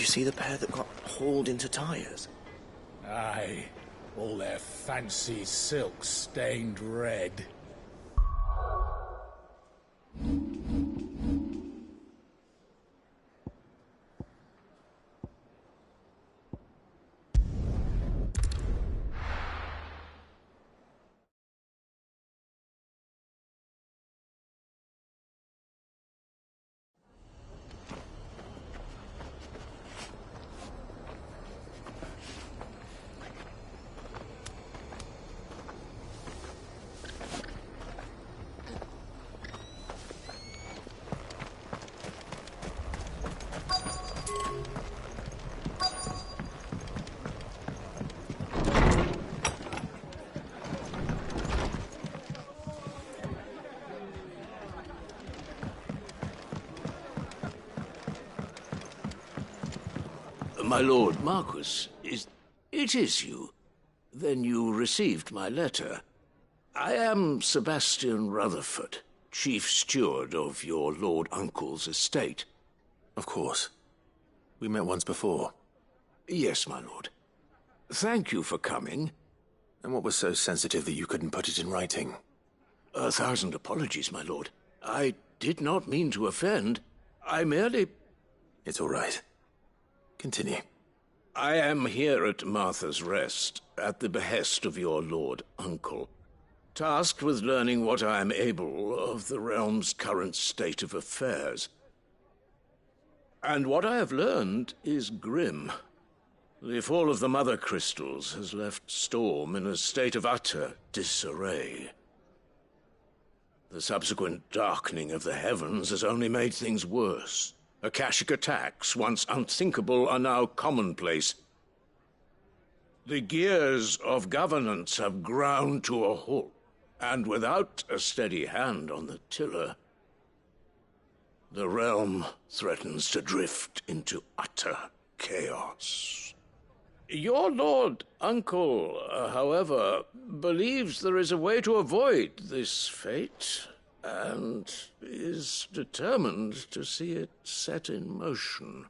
you see the pair that got hauled into tires? Aye. All their fancy silks stained red. My lord Marquis, it is you. Then you received my letter. I am Sebastian Rutherford, chief steward of your lord uncle's estate. Of course. We met once before. Yes, my lord. Thank you for coming. And what was so sensitive that you couldn't put it in writing? 1,000 apologies, my lord. I did not mean to offend. I merely... It's all right. Continue. I am here at Martha's Rest, at the behest of your lord uncle, tasked with learning what I am able of the realm's current state of affairs. And what I have learned is grim. The fall of the Mother Crystals has left Storm in a state of utter disarray. The subsequent darkening of the heavens has only made things worse. Akashic attacks, once unthinkable, are now commonplace. The gears of governance have ground to a halt, and without a steady hand on the tiller, the realm threatens to drift into utter chaos. Your lord uncle, however, believes there is a way to avoid this fate, and is determined to see it set in motion.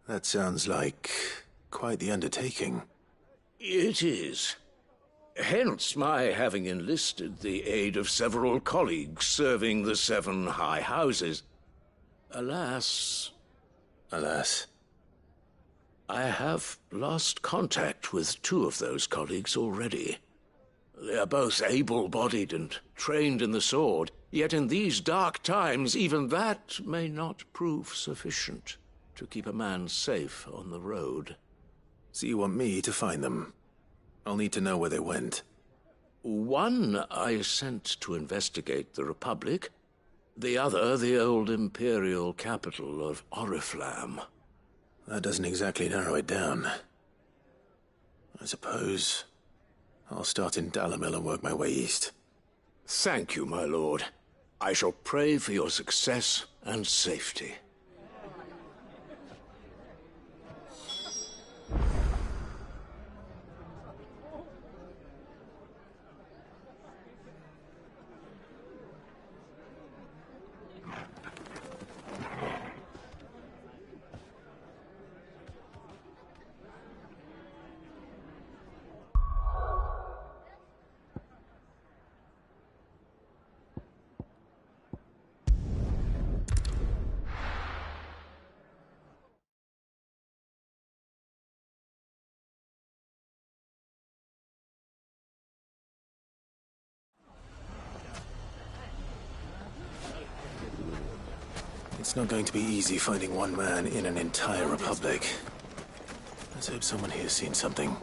That sounds like quite the undertaking. It is. Hence my having enlisted the aid of several colleagues serving the 7 high houses. Alas, I have lost contact with 2 of those colleagues already. They are both able-bodied and trained in the sword, yet in these dark times even that may not prove sufficient to keep a man safe on the road. So you want me to find them? I'll need to know where they went. One I sent to investigate the Republic, the other the old imperial capital of Oriflamme. That doesn't exactly narrow it down. I suppose I'll start in Dalamil and work my way east. Thank you, my lord. I shall pray for your success and safety. It's not going to be easy finding one man in an entire republic. Let's hope someone here's seen something.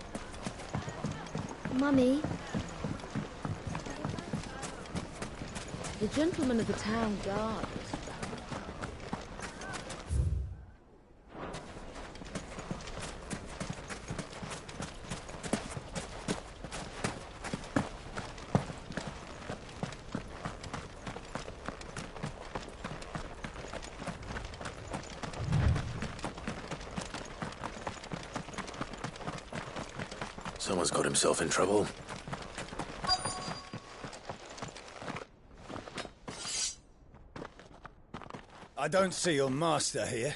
Mummy? The gentleman of the town guard. Someone's got himself in trouble. I don't see your master here.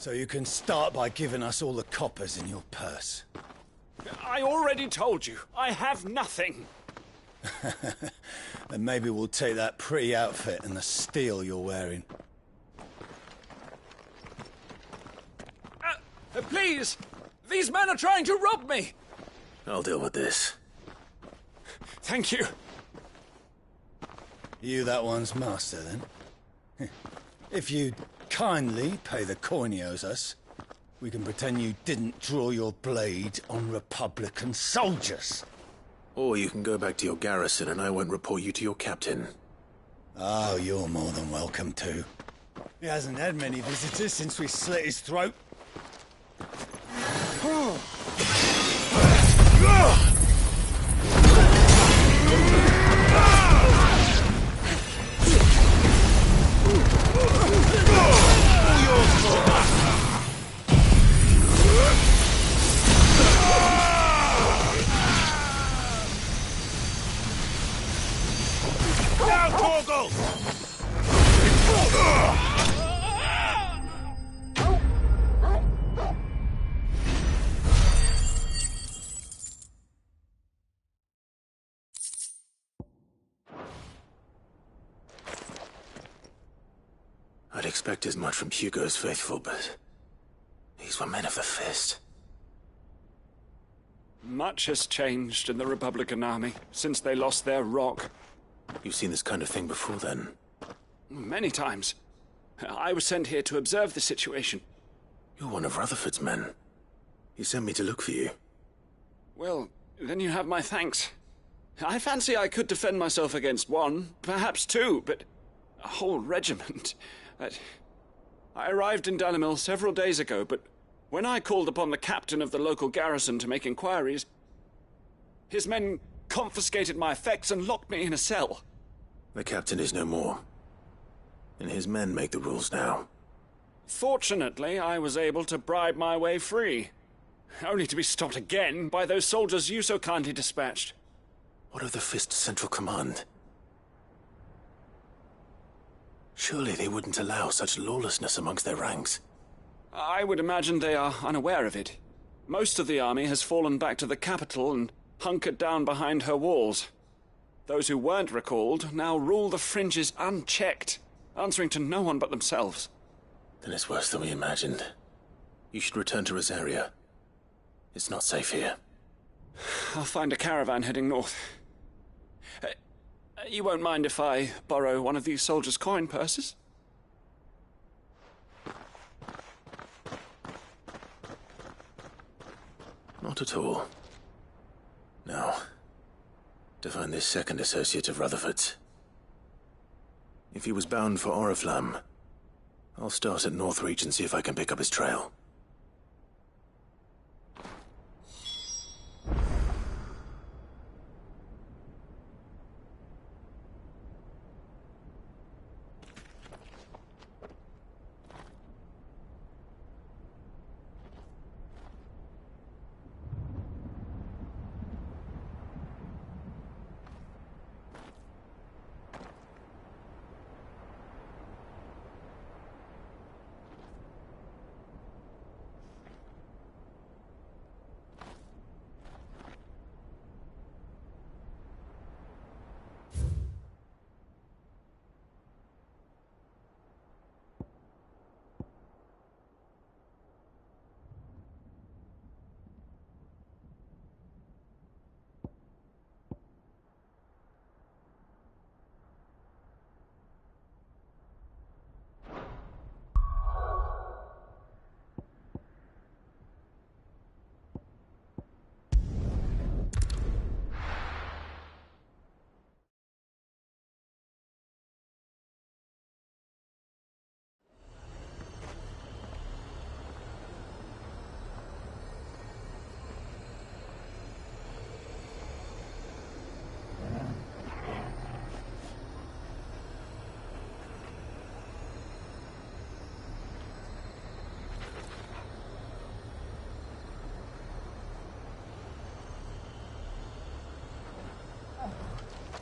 So you can start by giving us all the coppers in your purse. I already told you, I have nothing. Then maybe we'll take that pretty outfit and the steel you're wearing. Please! These men are trying to rob me! I'll deal with this. Thank you. You that one's master, then? If you'd kindly pay the coin he owes us, we can pretend you didn't draw your blade on Republican soldiers. Or you can go back to your garrison and I won't report you to your captain. Oh, you're more than welcome to. He hasn't had many visitors since we slit his throat. Now, Torgal! I'd expect as much from Hugo's faithful, but these were men of the fist. Much has changed in the Republican army since they lost their rock. You've seen this kind of thing before, then? Many times. I was sent here to observe the situation. You're one of Rutherford's men. He sent me to look for you. Well, then you have my thanks. I fancy I could defend myself against one, perhaps two, but a whole regiment. I arrived in Dalimil several days ago, but when I called upon the captain of the local garrison to make inquiries, his men confiscated my effects and locked me in a cell. The captain is no more, and his men make the rules now. Fortunately, I was able to bribe my way free, only to be stopped again by those soldiers you so kindly dispatched. What of the Fist's Central Command? Surely they wouldn't allow such lawlessness amongst their ranks. I would imagine they are unaware of it. Most of the army has fallen back to the capital and hunkered down behind her walls. Those who weren't recalled now rule the fringes unchecked, answering to no one but themselves. Then it's worse than we imagined. You should return to Rosaria. It's not safe here. I'll find a caravan heading north. You won't mind if I borrow one of these soldiers' coin purses? Not at all. Now, to find this second associate of Rutherford's. If he was bound for Oriflamme, I'll start at Northreach and see if I can pick up his trail.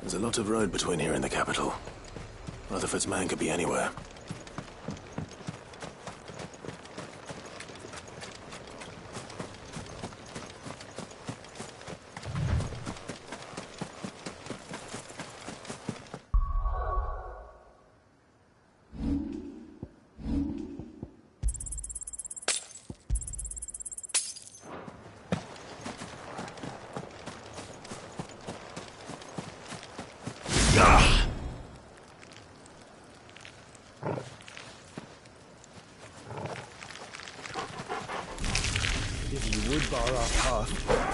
There's a lot of road between here and the capital. Rutherford's man could be anywhere. would bar our path.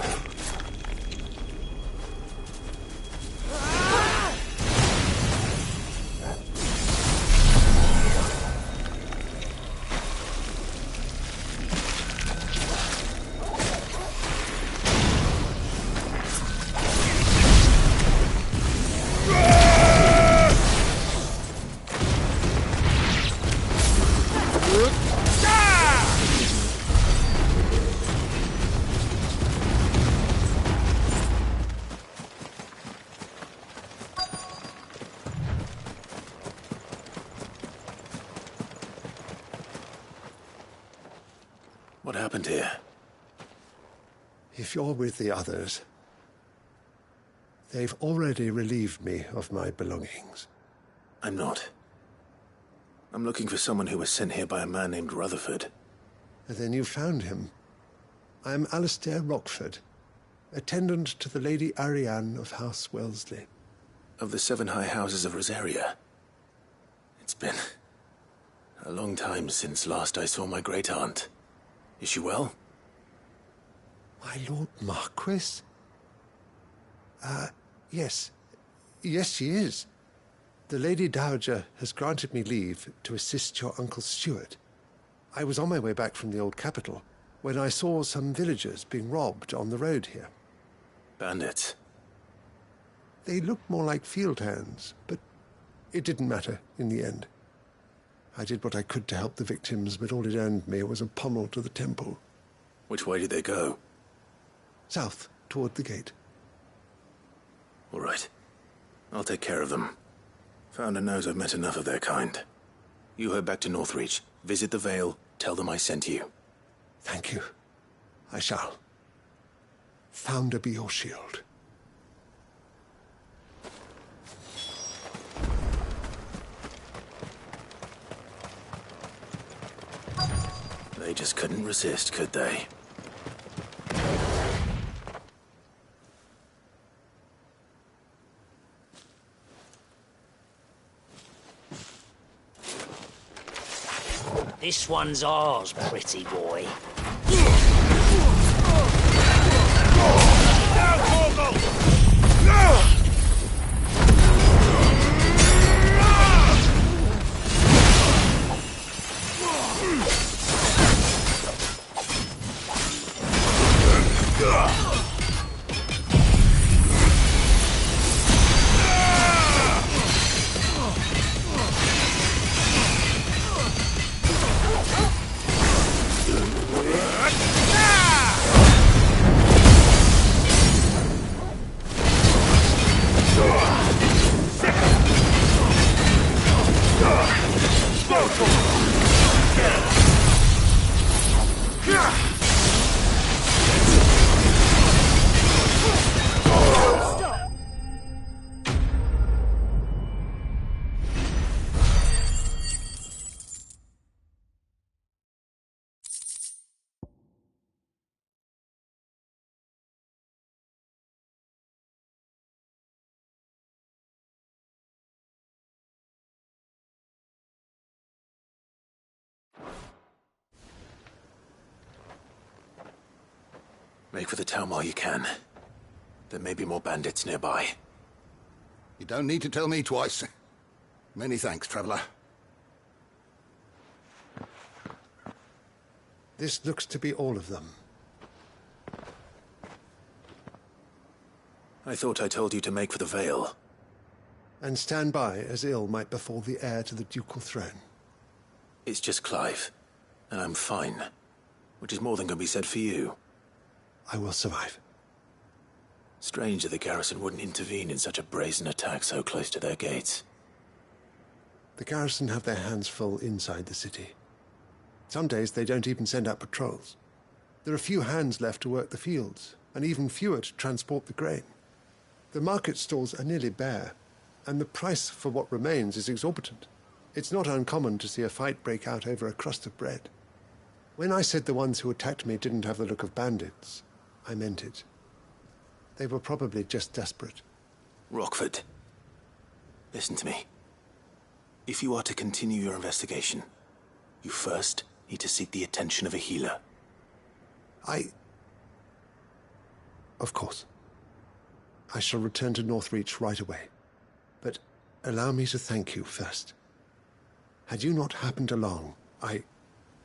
What happened here? If you're with the others, they've already relieved me of my belongings. I'm not. I'm looking for someone who was sent here by a man named Rutherford. And then you found him. I am Alistair Rockford, attendant to the Lady Ariane of House Wellesley. Of the 7 high houses of Rosaria. It's been a long time since last I saw my great-aunt. Is she well? My Lord Marquis? Yes. Yes, she is. The Lady Dowager has granted me leave to assist your Uncle Stuart. I was on my way back from the old capital when I saw some villagers being robbed on the road here. Bandits? They looked more like field hands, but it didn't matter in the end. I did what I could to help the victims, but all it earned me was a pommel to the temple. Which way did they go? South, toward the gate. All right. I'll take care of them. Founder knows I've met enough of their kind. You head back to Northreach, visit the Vale, tell them I sent you. Thank you. I shall. Founder be your shield. They just couldn't resist, could they? This one's ours, pretty boy. Now, Torgal! Make for the town while you can. There may be more bandits nearby. You don't need to tell me twice. Many thanks, traveler. This looks to be all of them. I thought I told you to make for the Vale. And stand by as ill might befall the heir to the ducal throne. It's just Clive, and I'm fine. Which is more than can be said for you. I will survive. Strange that the garrison wouldn't intervene in such a brazen attack so close to their gates. The garrison have their hands full inside the city. Some days they don't even send out patrols. There are few hands left to work the fields, and even fewer to transport the grain. The market stalls are nearly bare, and the price for what remains is exorbitant. It's not uncommon to see a fight break out over a crust of bread. When I said the ones who attacked me didn't have the look of bandits, I meant it. They were probably just desperate. Rockford, listen to me. If you are to continue your investigation, you first need to seek the attention of a healer. I Of course. I shall return to Northreach right away. But allow me to thank you first. Had you not happened along, I...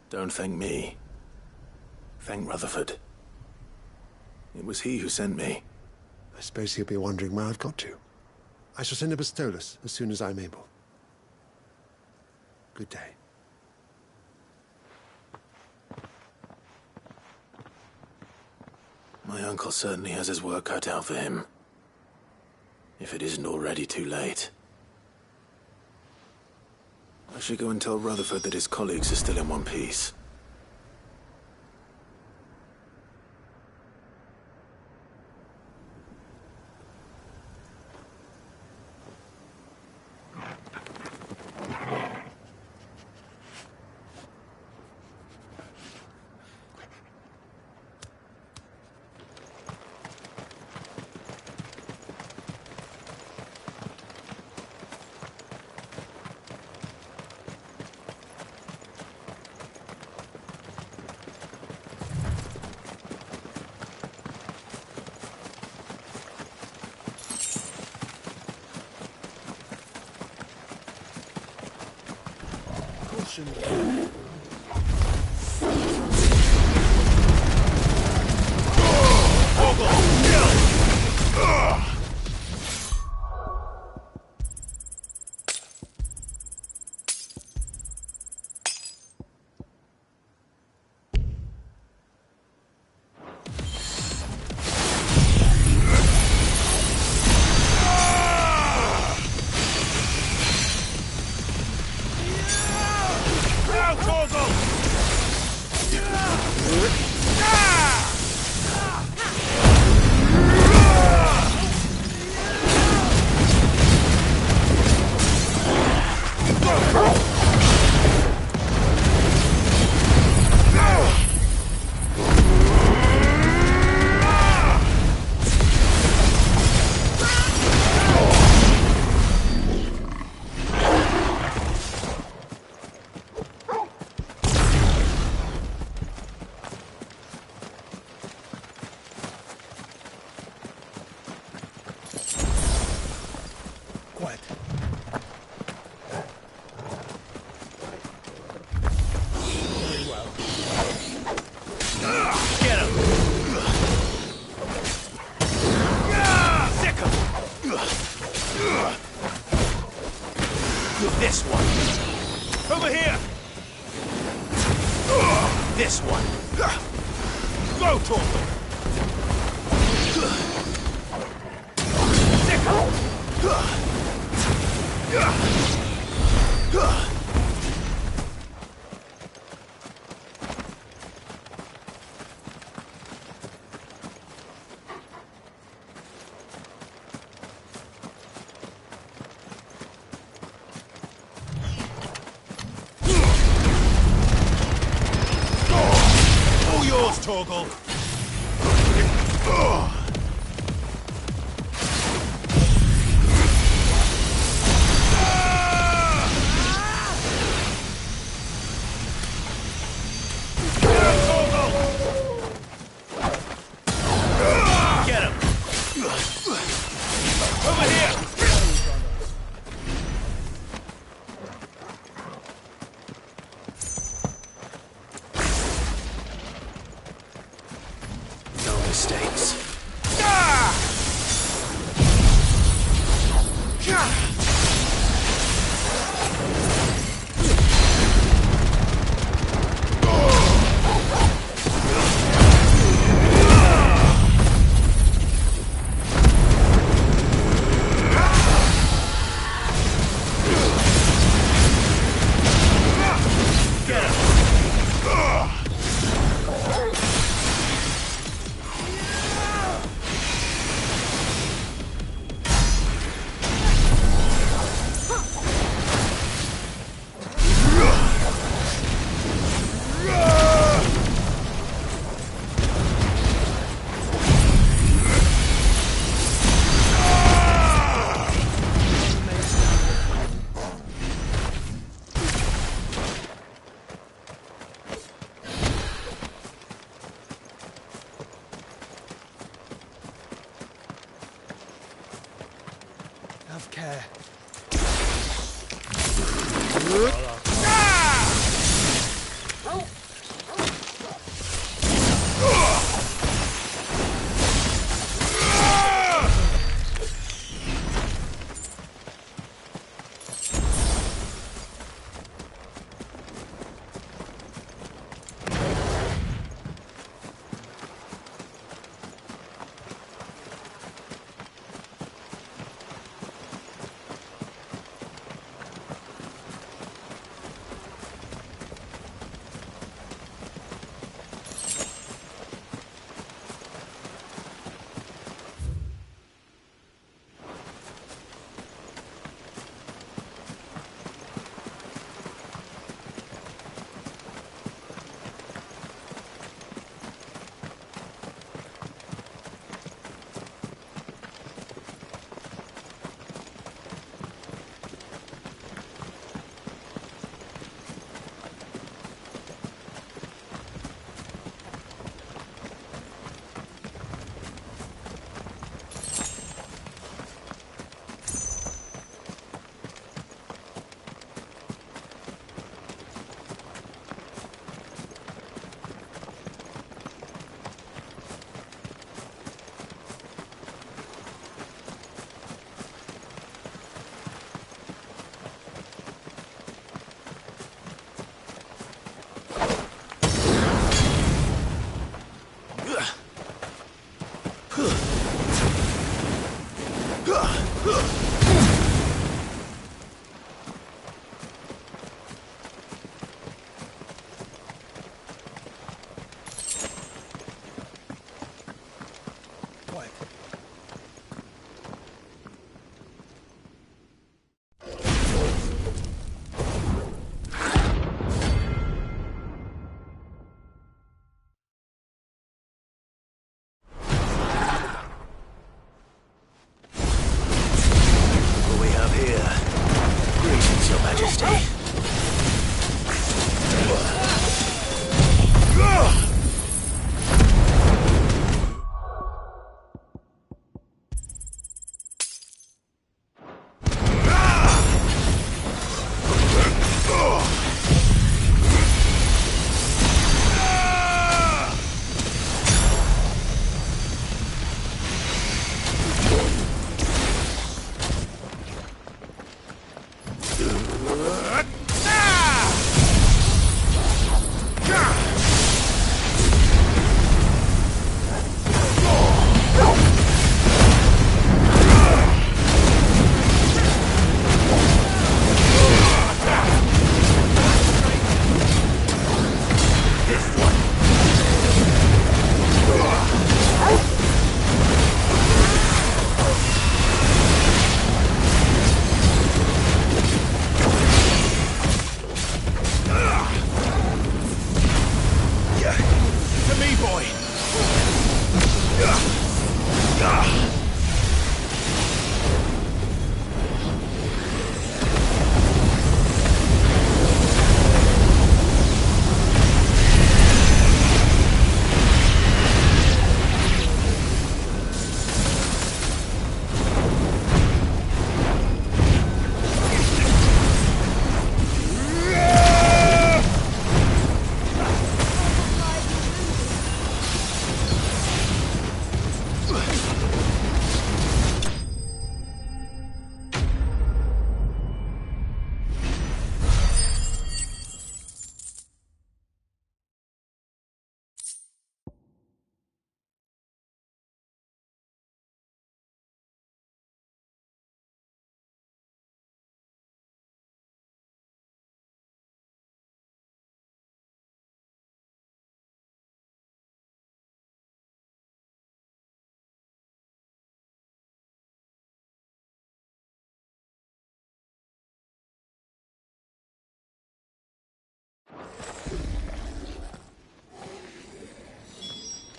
Don't thank me. Thank Rutherford. It was he who sent me. I suppose he'll be wondering where I've got to. I shall send a Bastolus as soon as I'm able. Good day. My uncle certainly has his work cut out for him. If it isn't already too late. I should go and tell Rutherford that his colleagues are still in one piece. This one. Over here. This one. Go, Torgal. All yours, Torgal.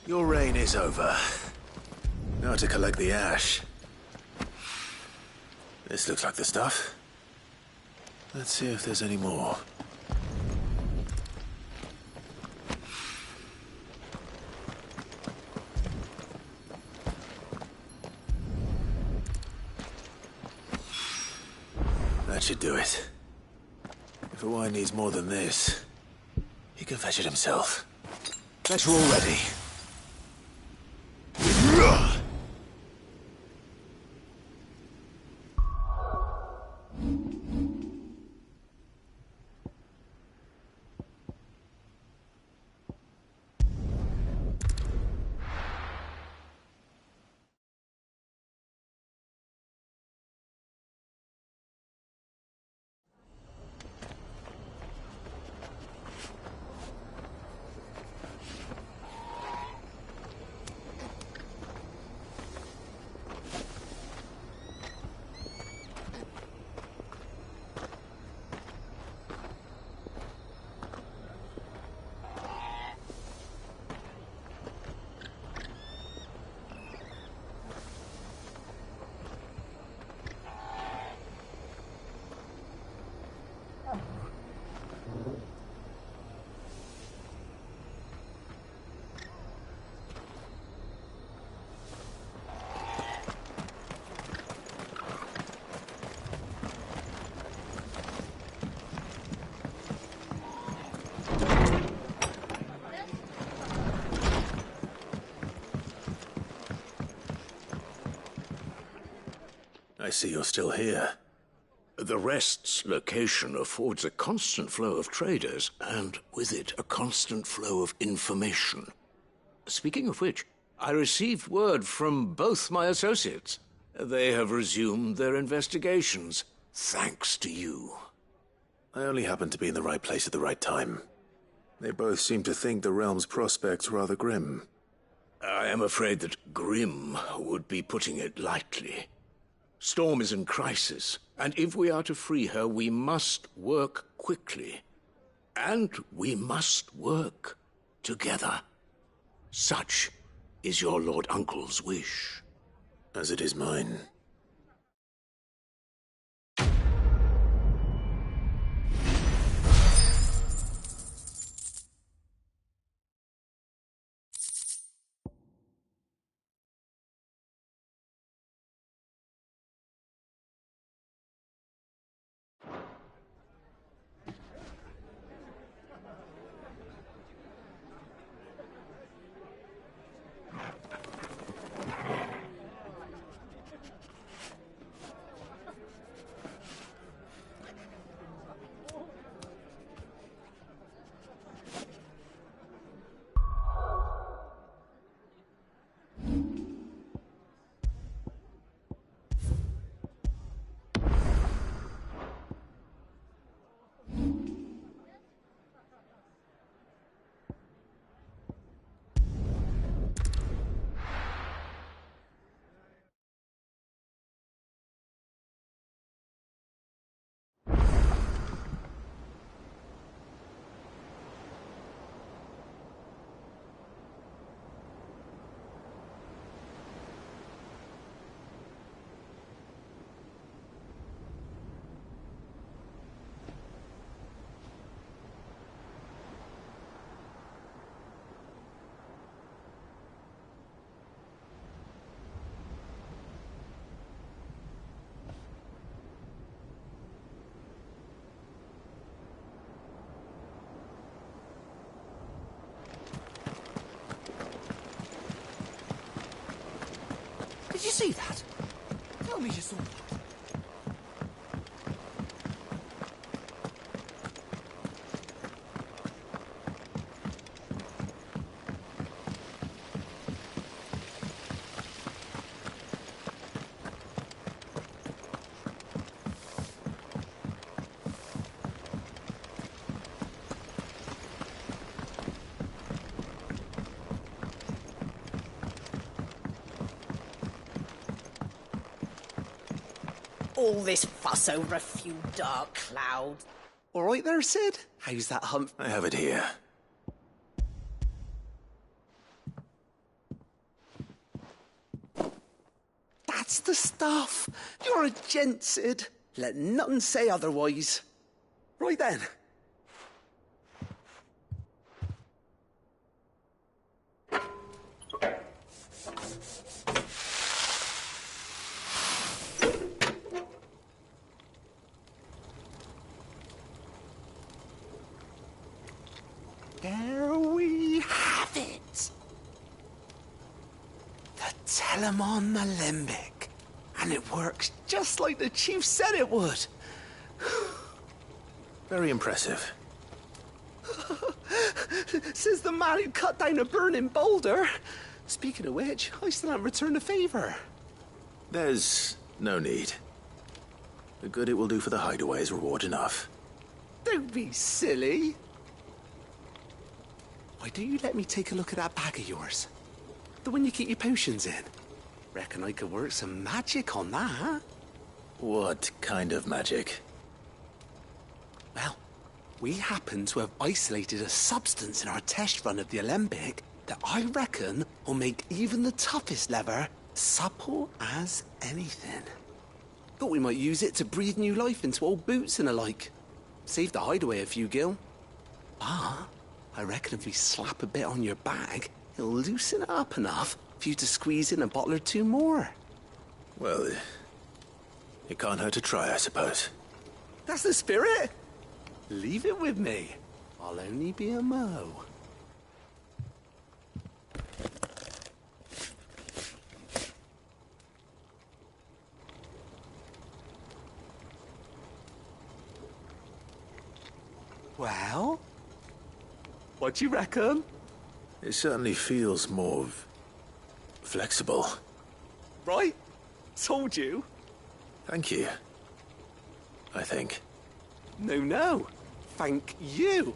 Your reign is over. Now to collect the ash. This looks like the stuff. Let's see if there's any more. That should do it. If a wine needs more than this, he can fetch it himself. Let's roll ready. I see you're still here. The Rest's location affords a constant flow of traders, and with it, a constant flow of information. Speaking of which, I received word from both my associates. They have resumed their investigations, thanks to you. I only happened to be in the right place at the right time. They both seem to think the realm's prospects rather grim. I am afraid that grim would be putting it lightly. Storm is in crisis, and if we are to free her, we must work quickly. And we must work together. Such is your Lord Uncle's wish. As it is mine. Did you see that? Tell me you saw that. All this fuss over a few dark clouds. All right there, Sid? How's that hunt? I have it here. That's the stuff. You're a gent, Sid. Let nothing say otherwise. Right then. There we have it. The Telemon Alembic. And it works just like the chief said it would. Very impressive. Says the man who cut down a burning boulder. Speaking of which, I still haven't returned the favour. There's no need. The good it will do for the hideaway is reward enough. Don't be silly. Why don't you let me take a look at that bag of yours? The one you keep your potions in. Reckon I could work some magic on that. What kind of magic? Well, we happen to have isolated a substance in our test run of the Alembic that I reckon will make even the toughest leather supple as anything. Thought we might use it to breathe new life into old boots and the like. Save the hideaway a few gil. But I reckon if we slap a bit on your bag, it'll loosen it up enough for you to squeeze in a bottle or two more. Well, it can't hurt to try, I suppose. That's the spirit. Leave it with me. I'll only be a mo. Well, what do you reckon? It certainly feels more flexible. Right? Told you. Thank you. I think. No. Thank you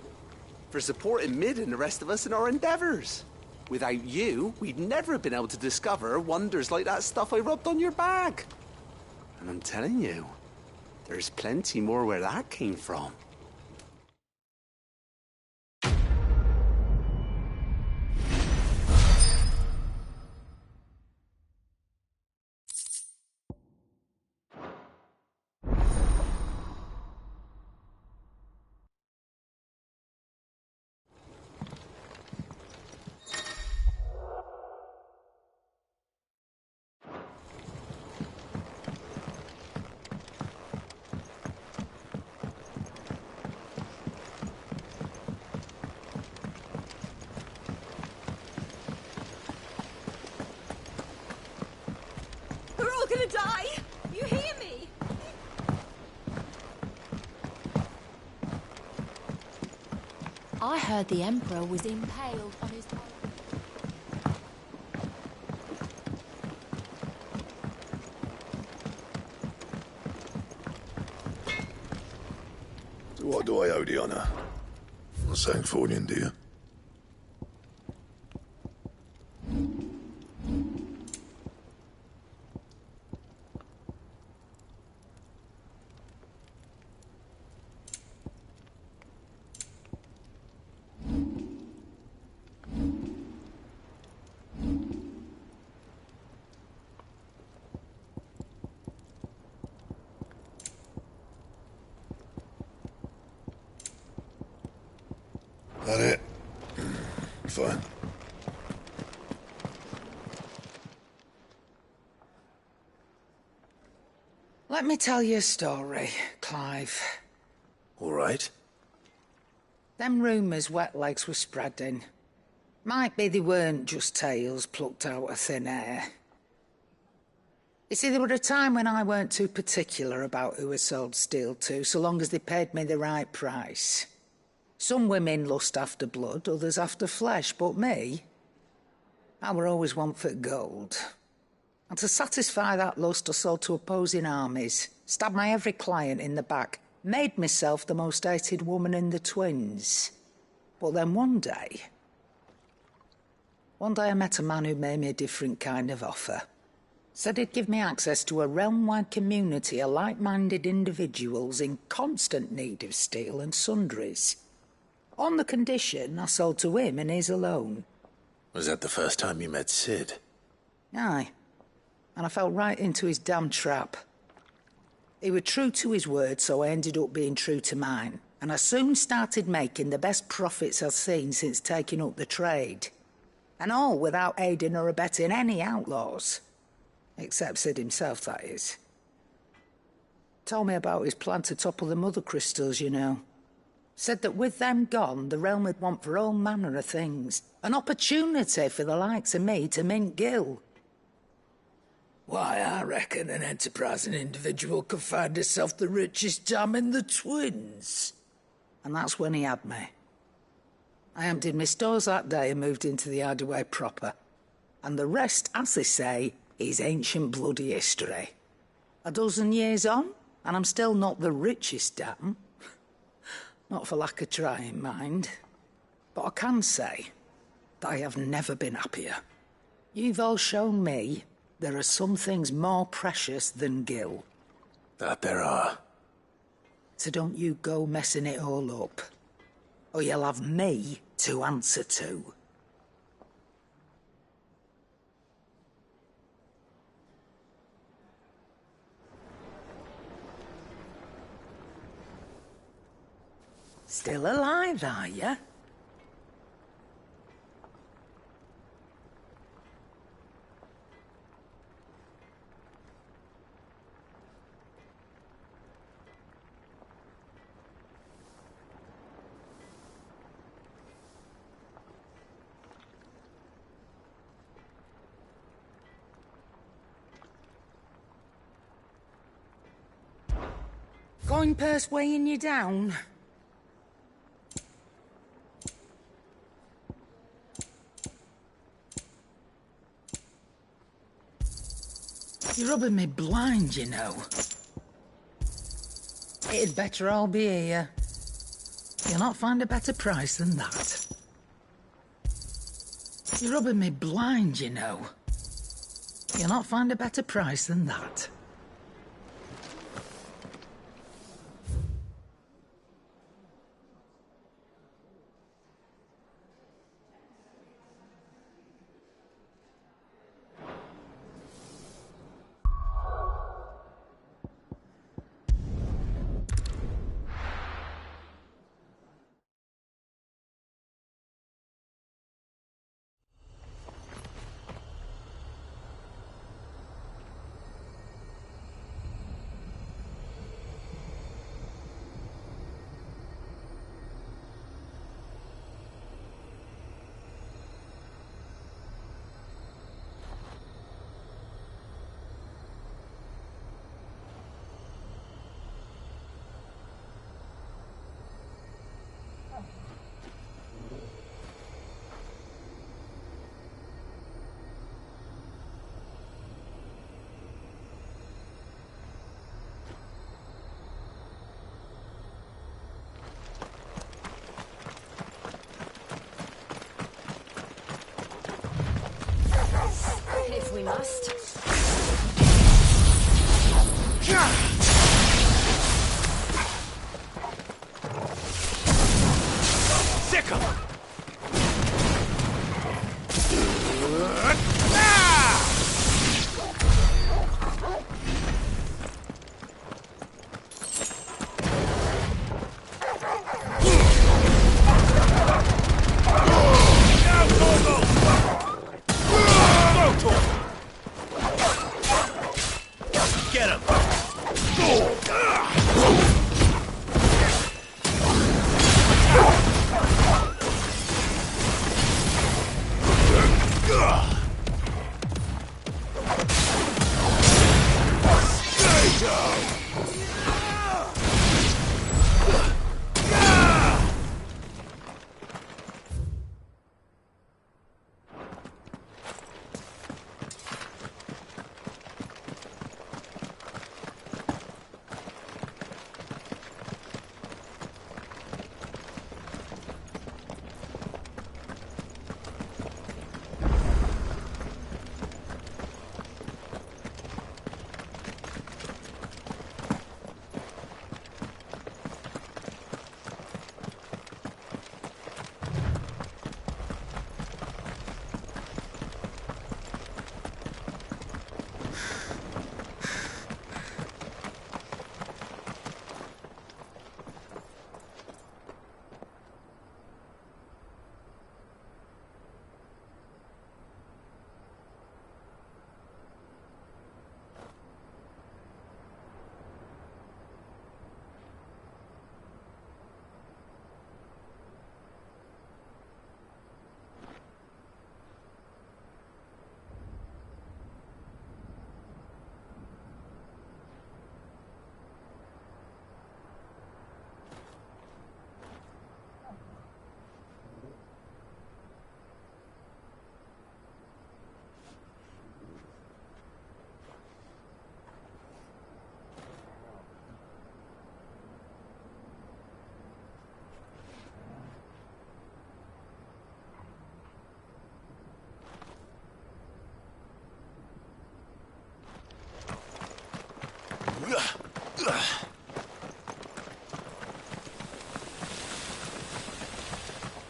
for supporting Mid and the rest of us in our endeavours. Without you, we'd never have been able to discover wonders like that stuff I rubbed on your bag. And I'm telling you, there's plenty more where that came from. Gonna die! You hear me? I heard the Emperor was impaled on his... So what do I owe the honour? For Sancthornian, dear? That it? Fine. Let me tell you a story, Clive. All right. Them rumours Wetlegs were spreading. Might be they weren't just tales plucked out of thin air. You see, there were a time when I weren't too particular about who I sold steel to, so long as they paid me the right price. Some women lust after blood, others after flesh, but me, I were always one for gold. And to satisfy that lust, I sold to opposing armies, stabbed my every client in the back, made myself the most hated woman in the twins. But then one day I met a man who made me a different kind of offer. Said he'd give me access to a realm-wide community of like-minded individuals in constant need of steel and sundries. On the condition I sold to him and his alone. Was that the first time you met Sid? Aye. and I fell right into his damn trap. He was true to his word, so I ended up being true to mine, and I soon started making the best profits I've seen since taking up the trade. And all without aiding or abetting any outlaws. Except Sid himself, that is. Told me about his plan to topple the mother crystals, you know. Said that with them gone, the realm would want for all manner of things. An opportunity for the likes of me to mint gil. Why, I reckon an enterprising individual could find himself the richest dam in the Twins. And that's when he had me. I emptied my stores that day and moved into the hideaway proper. And the rest, as they say, is ancient bloody history. A dozen years on, and I'm still not the richest dam. Not for lack of trying, mind. But I can say that I have never been happier. You've all shown me there are some things more precious than gil. That there are. So don't you go messing it all up. Or you'll have me to answer to. Still alive, are you? Coin purse weighing you down? You're rubbing me blind, you know. It'd better all be here. You'll not find a better price than that. You're rubbing me blind, you know. You'll not find a better price than that. If we must. Sick 'em! Get him!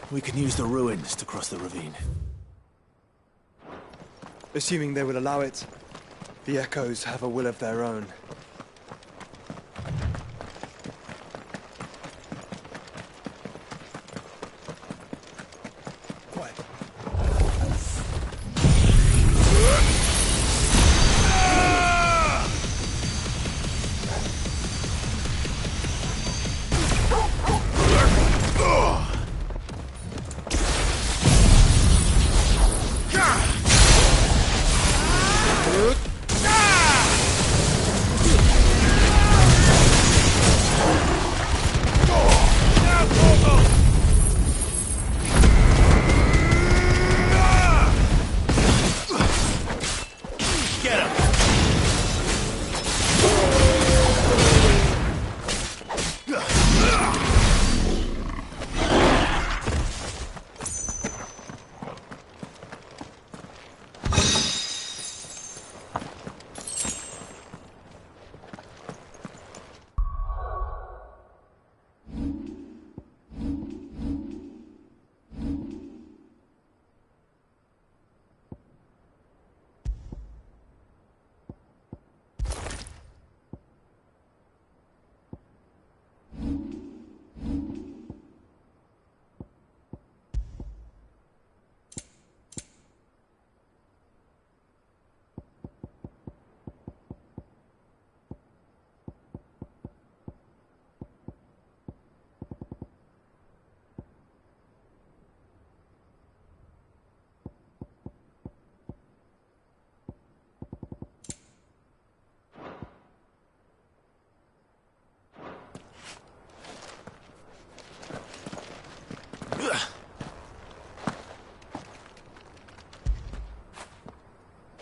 We can use the ruins to cross the ravine. Assuming they will allow it, the Echoes have a will of their own.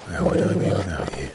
Where would I be without you?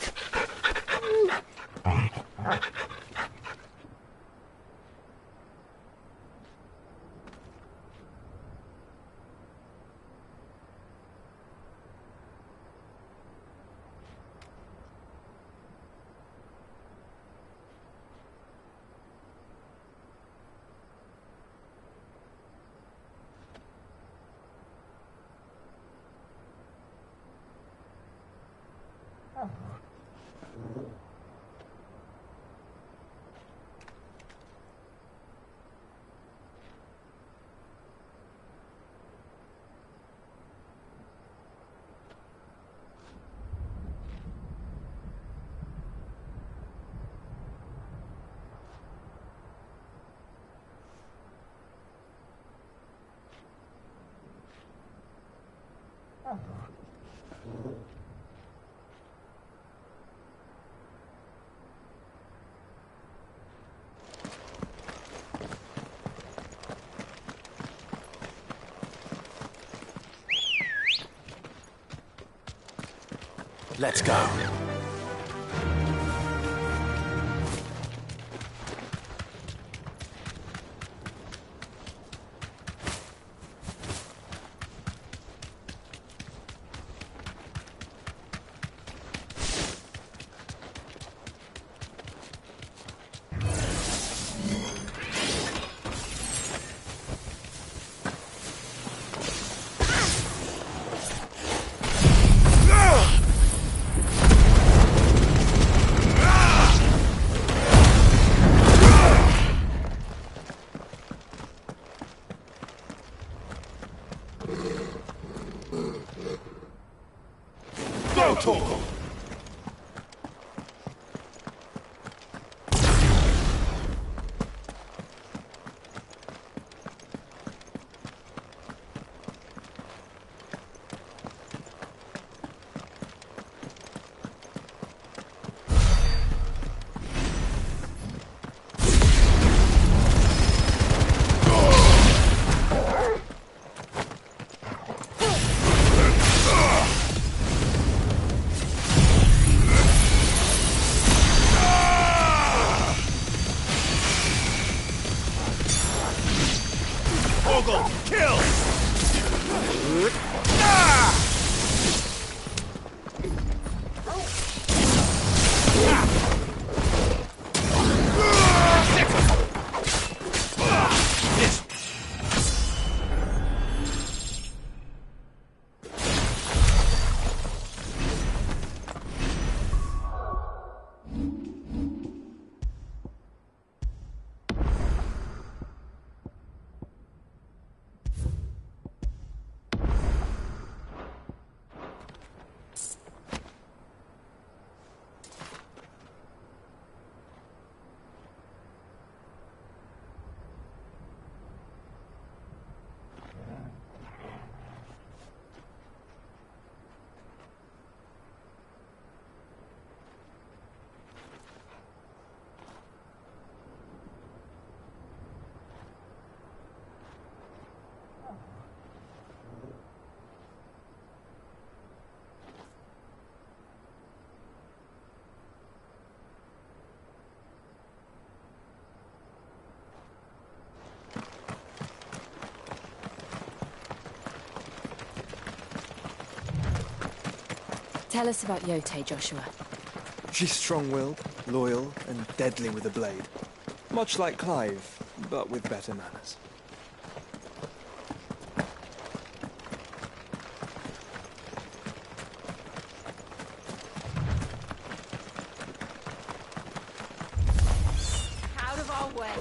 Let's go. Torgal! Tell us about Yote, Joshua. She's strong-willed, loyal, and deadly with a blade. Much like Clive, but with better manners. Out of our way.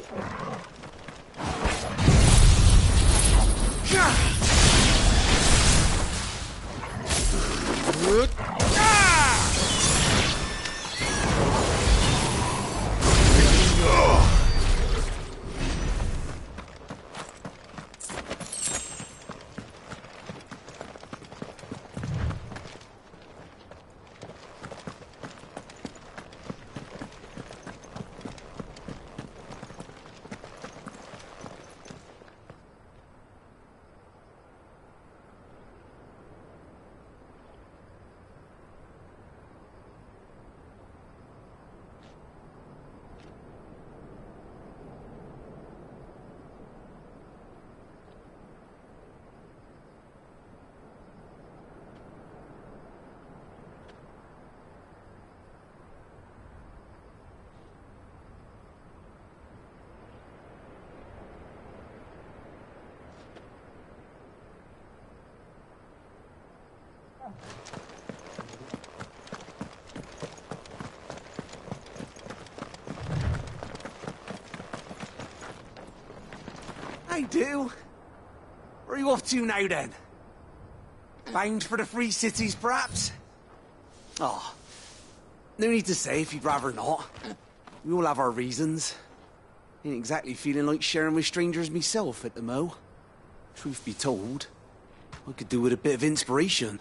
I do. Where are you off to now, then? Bound for the Free Cities, perhaps? Oh, no need to say if you'd rather not. We all have our reasons. Ain't exactly feeling like sharing with strangers myself at the mo. Truth be told, I could do with a bit of inspiration.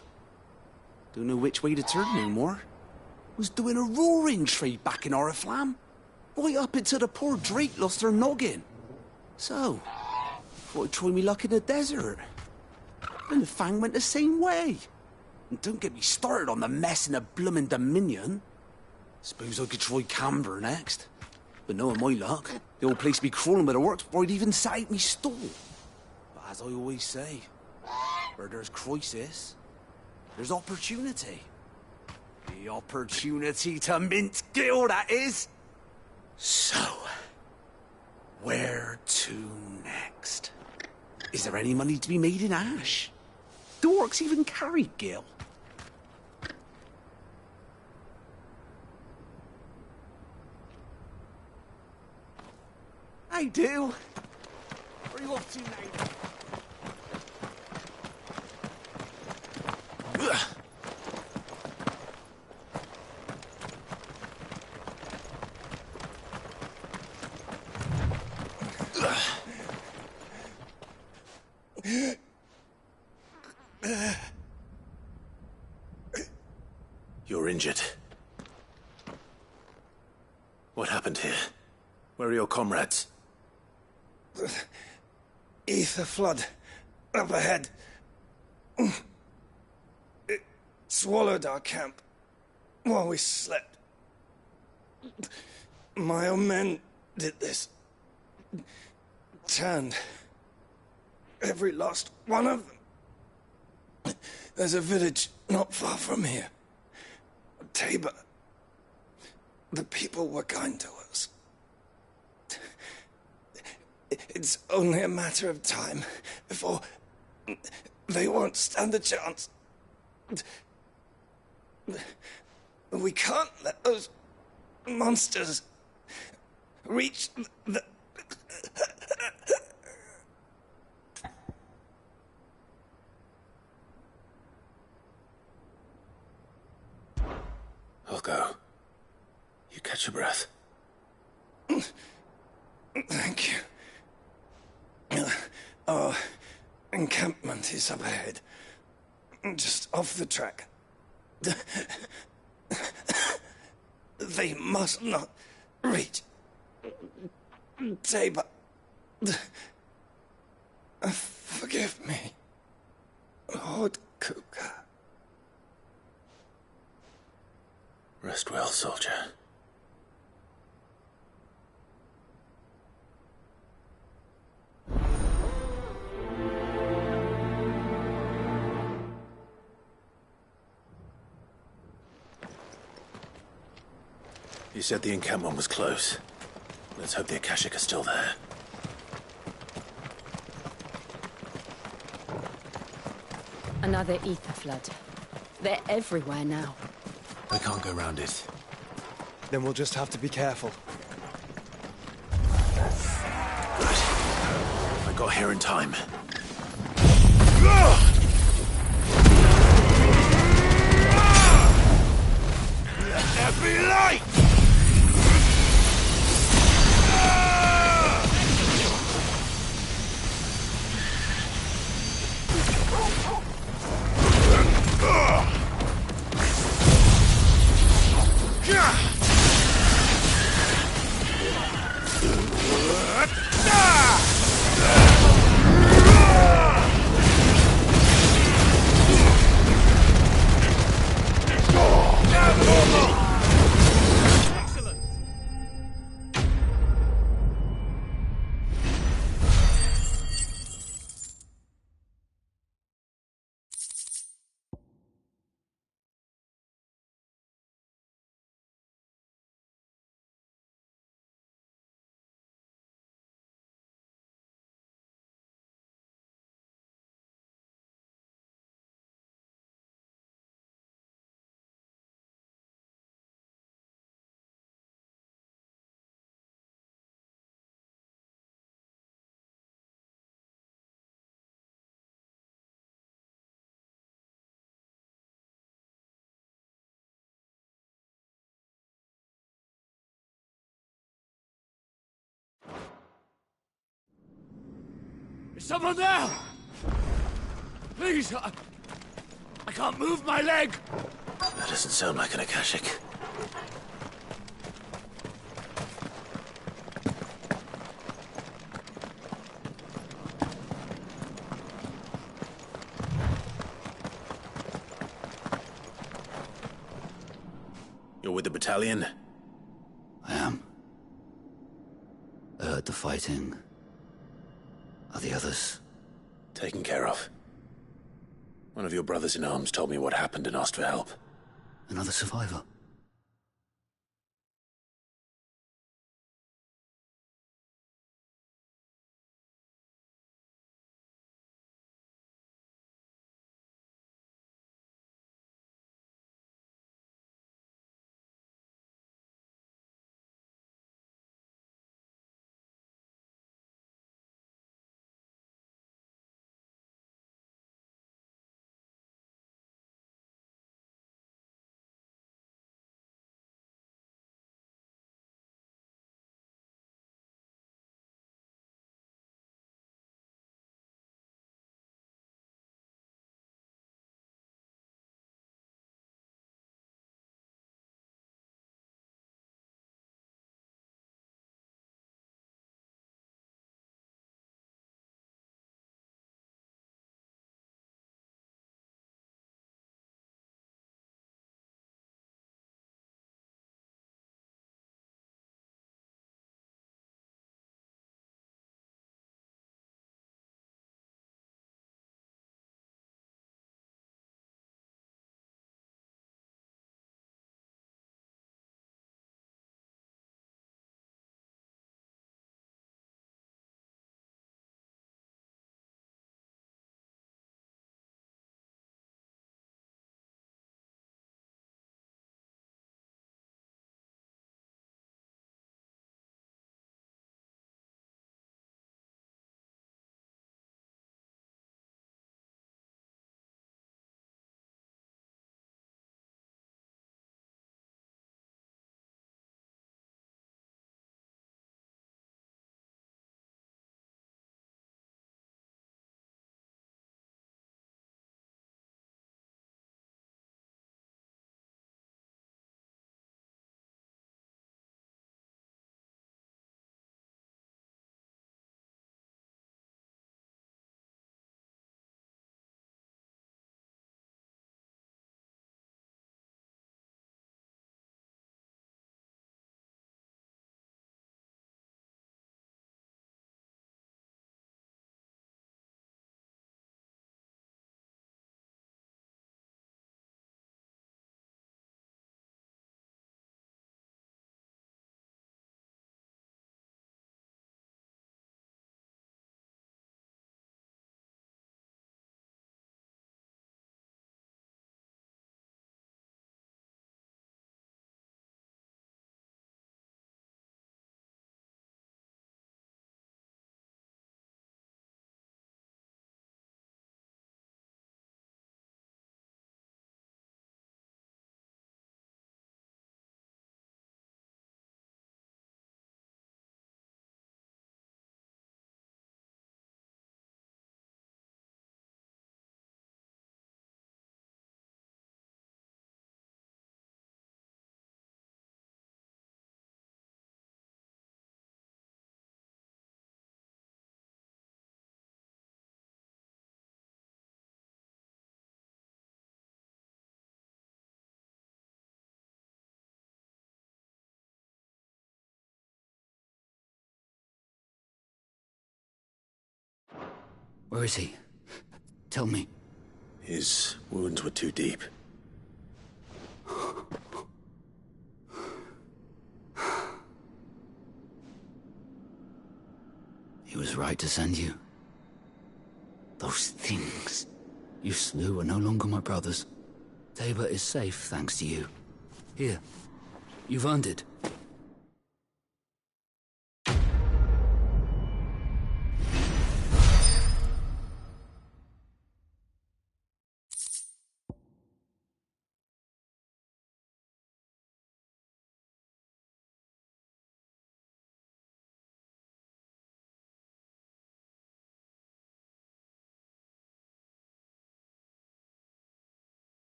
Don't know which way to turn no more. Was doing a roaring trade back in Oriflamme. Right up until the poor Drake lost her noggin. So, thought I'd try me luck in the desert. And the Fang went the same way. And don't get me started on the mess in the bloomin' Dominion. Suppose I could try Camber next. But knowing my luck, the old place be crawling with the works before I'd even set out me stall. But as I always say, where there's crisis, there's opportunity. The opportunity to mint Gil, that is. So, where to next? Is there any money to be made in Ash? Do orcs even carry Gil? I do. Where are you off to now? You're injured. What happened here? Where are your comrades? Ether flood. Up ahead. It swallowed our camp while we slept. My own men did this. Turned every last one of them. There's a village not far from here. Tabor. The people were kind to us. It's only a matter of time before they won't stand a chance. We can't let those monsters reach the... I'll go. You catch your breath. Thank you. Our encampment is up ahead. Just off the track. They must not reach Tabor. Forgive me, Lord Kuka. Rest well, soldier. You said the encampment was close. Let's hope the Akashic are still there. Another ether flood. They're everywhere now. We can't go round it. Then we'll just have to be careful. I got here in time. Let there be light! Is someone there? Please, I can't move my leg. That doesn't sound like an Akashic. You're with the battalion? I am. I heard the fighting. Are the others? Taken care of. One of your brothers in arms told me what happened and asked for help. Another survivor? Where is he? Tell me. His wounds were too deep. He was right to send you. Those things you slew are no longer my brothers. Tabor is safe thanks to you. Here, you've earned it.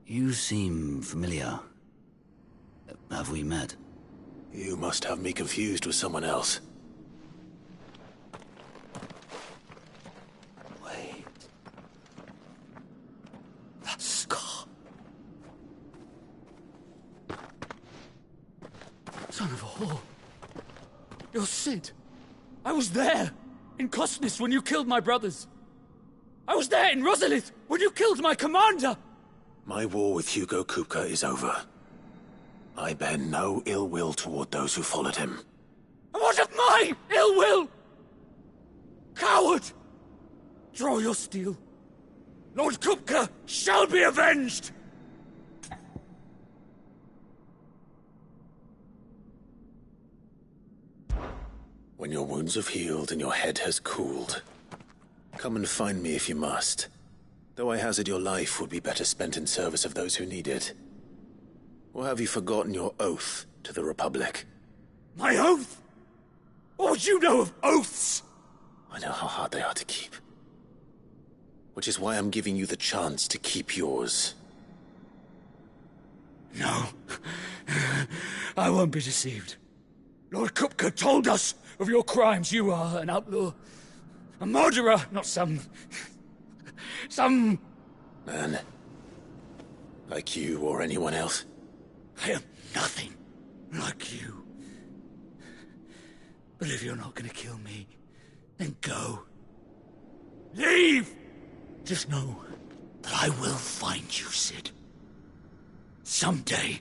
You seem familiar. Have we met? You must have me confused with someone else. Wait. That scar. Son of a whore. You're Sid. I was there, in Cosnes, when you killed my brothers. I was there in Rosalith, when you killed my commander! My war with Hugo Kupka is over. I bear no ill will toward those who followed him. And what of my ill will? Coward! Draw your steel. Lord Kupka shall be avenged! When your wounds have healed and your head has cooled, come and find me if you must. Though I hazard your life would be better spent in service of those who need it. Or have you forgotten your oath to the Republic? My oath? What would you know of oaths? I know how hard they are to keep. Which is why I'm giving you the chance to keep yours. No. I won't be deceived. Lord Kupka told us of your crimes. You are an outlaw. A murderer, not some man. Like you or anyone else. I am nothing like you. But if you're not gonna kill me, then go. Leave! Just know that I will find you, Sid. Someday.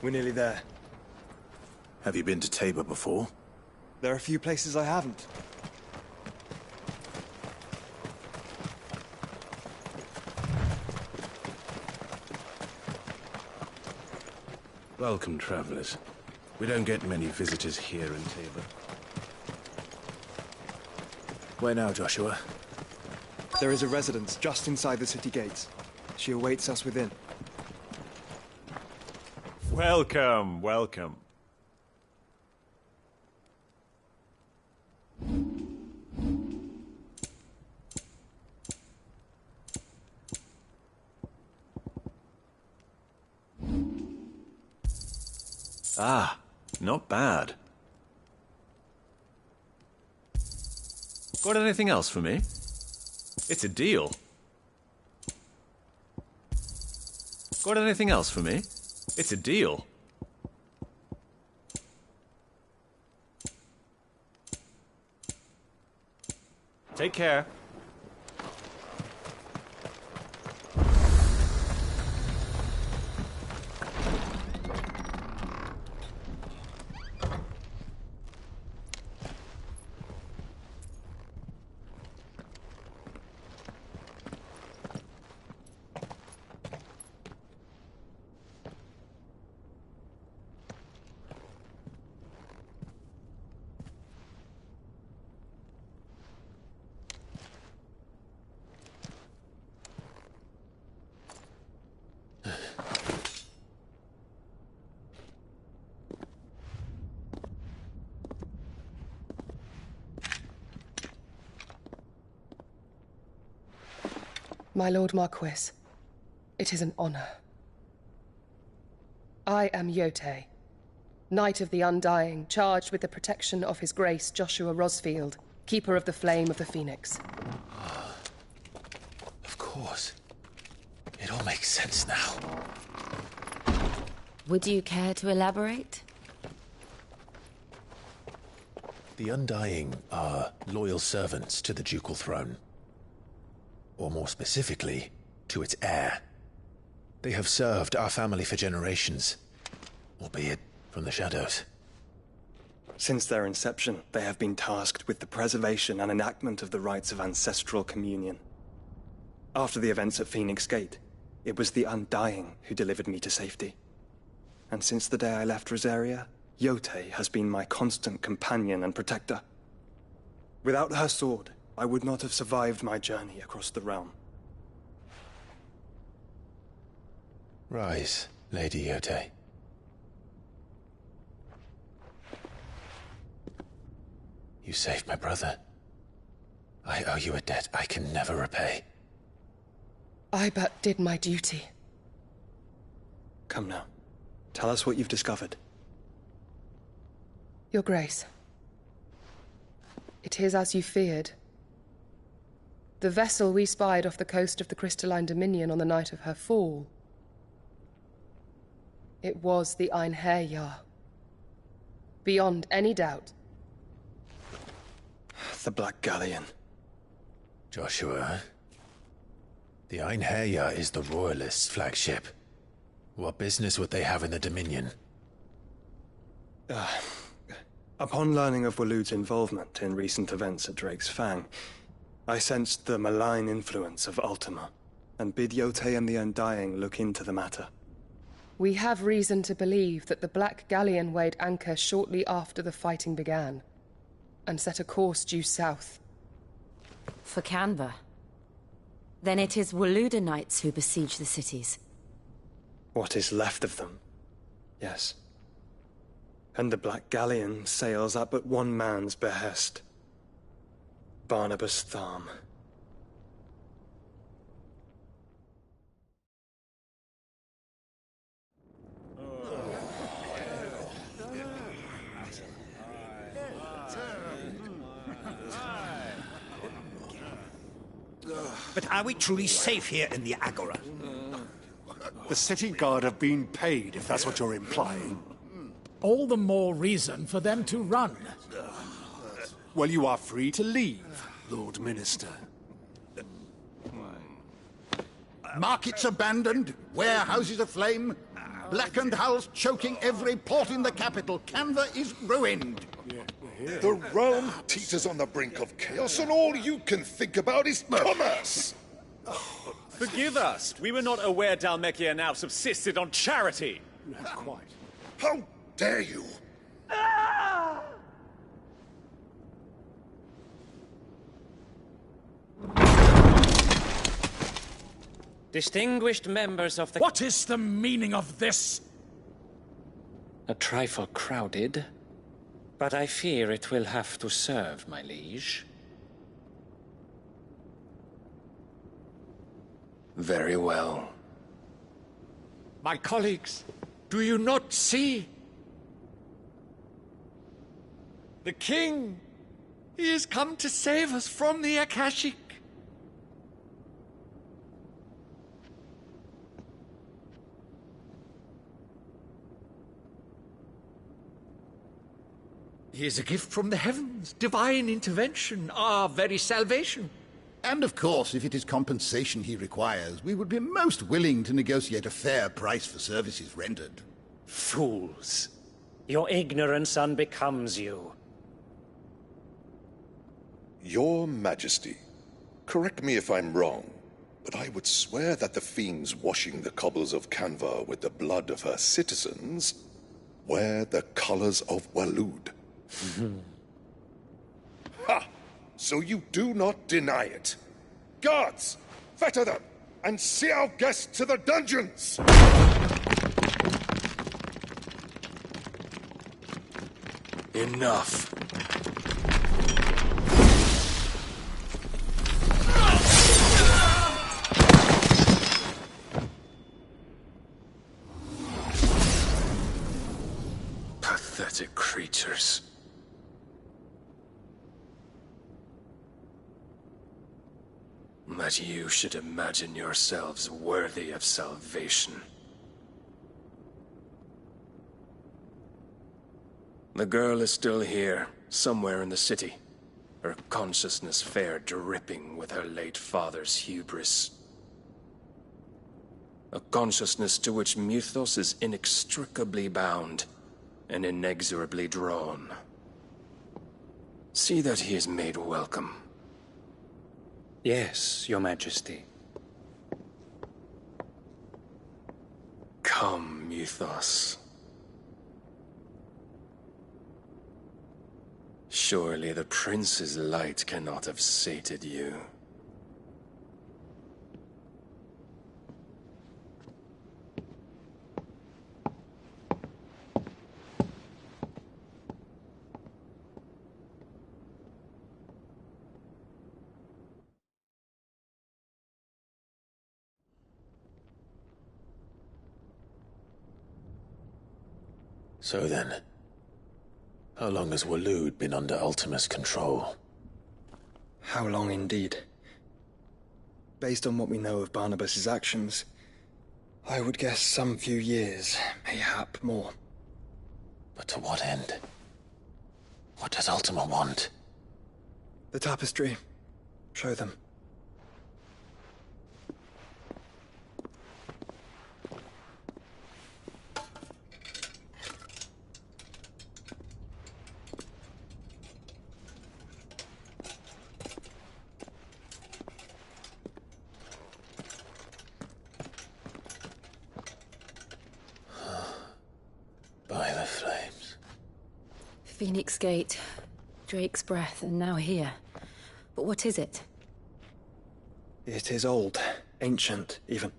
We're nearly there. Have you been to Tabor before? There are a few places I haven't. Welcome, travelers. We don't get many visitors here in Tabor. Where now, Joshua? There is a residence just inside the city gates. She awaits us within. Welcome, welcome. Ah, not bad. Got anything else for me? It's a deal. Got anything else for me? It's a deal. Take care. My Lord Marquis, it is an honor. I am Yote, Knight of the Undying, charged with the protection of His Grace Joshua Rosfield, Keeper of the Flame of the Phoenix. Of course. It all makes sense now. Would you care to elaborate? The Undying are loyal servants to the ducal throne. Or more specifically, to its heir. They have served our family for generations, albeit from the shadows. Since their inception, they have been tasked with the preservation and enactment of the rites of ancestral communion. After the events at Phoenix Gate, it was the Undying who delivered me to safety. And since the day I left Rosaria, Yote has been my constant companion and protector. Without her sword, I would not have survived my journey across the realm. Rise, Lady Yote. You saved my brother. I owe you a debt I can never repay. I but did my duty. Come now. Tell us what you've discovered. Your Grace. It is as you feared. The vessel we spied off the coast of the Crystalline Dominion on the night of her fall. It was the Einherjar. Beyond any doubt. The Black Galleon. Joshua, the Einherjar is the Royalists' flagship. What business would they have in the Dominion? Upon learning of Waloed's involvement in recent events at Drake's Fang, I sensed the malign influence of Ultima, and bid Yote and the Undying look into the matter. We have reason to believe that the Black Galleon weighed anchor shortly after the fighting began, and set a course due south. For Canva. Then it is Waloed knights who besiege the cities. What is left of them, yes. And the Black Galleon sails at but one man's behest. Barnabas Tharm. But are we truly safe here in the Agora? The city guard have been paid, if that's what you're implying. All the more reason for them to run. Well, you are free to leave, Lord Minister. Markets abandoned, warehouses aflame. blackened hulls choking every port in the capital. Canva is ruined. The realm teeters on the brink of chaos, and all you can think about is commerce! Forgive us. We were not aware Dhalmekia now subsisted on charity. Not quite. How dare you! Distinguished members of the... What is the meaning of this? A trifle crowded, but I fear it will have to serve, my liege. Very well. My colleagues, do you not see? The king! He has come to save us from the Akashic. He is a gift from the heavens, divine intervention, our very salvation. And of course, if it is compensation he requires, we would be most willing to negotiate a fair price for services rendered. Fools! Your ignorance unbecomes you. Your Majesty, correct me if I'm wrong, but I would swear that the fiends washing the cobbles of Canva with the blood of her citizens wear the colors of Waloed. Ha! So you do not deny it. Guards, fetter them, and see our guests to the dungeons! Enough. Pathetic creatures. That you should imagine yourselves worthy of salvation. The girl is still here, somewhere in the city. Her consciousness fair dripping with her late father's hubris. A consciousness to which Mythos is inextricably bound and inexorably drawn. See that he is made welcome. Yes, Your Majesty. Come, Mythos. Surely the prince's light cannot have sated you. So then, how long has Waloed been under Ultima's control? How long indeed? Based on what we know of Barnabas's actions, I would guess some few years, mayhap more. But to what end? What does Ultima want? The tapestry. Show them. By the flames. Phoenix Gate, Drake's Breath, and now here. But what is it? It is old, ancient, even.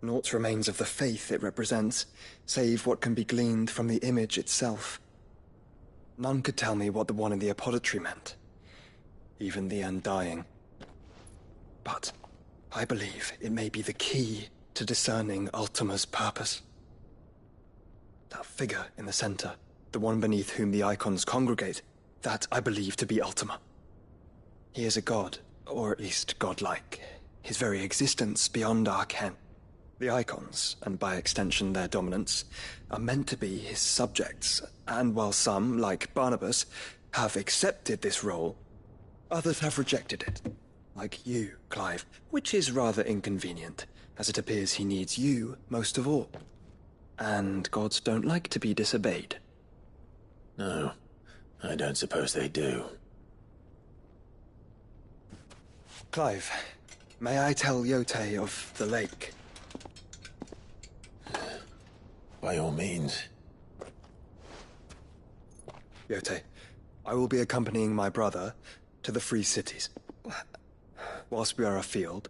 Naught remains of the faith it represents, save what can be gleaned from the image itself. None could tell me what the one in the apothecary meant. Even the Undying. But I believe it may be the key to discerning Ultima's purpose. That figure in the center, the one beneath whom the Eikons congregate, that I believe to be Ultima. He is a god, or at least godlike. His very existence beyond our ken. The Eikons, and by extension their dominants, are meant to be his subjects, and while some, like Barnabas, have accepted this role, others have rejected it. Like you, Clive, which is rather inconvenient, as it appears he needs you most of all. And gods don't like to be disobeyed. No, I don't suppose they do. Clive, may I tell Yote of the lake? By all means. Yote, I will be accompanying my brother to the Free Cities. Whilst we are afield,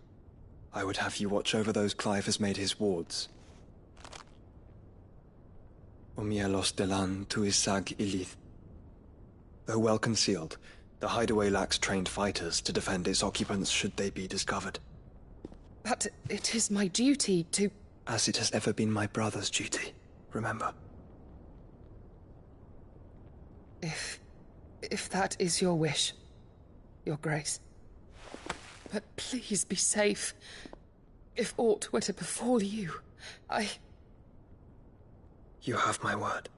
I would have you watch over those Clive has made his wards. Omielos delan tuisag ilith. Though well concealed, the hideaway lacks trained fighters to defend its occupants should they be discovered. But it is my duty to... As it has ever been my brother's duty, remember. If that is your wish, Your Grace. But please be safe. If aught were to befall you, You have my word.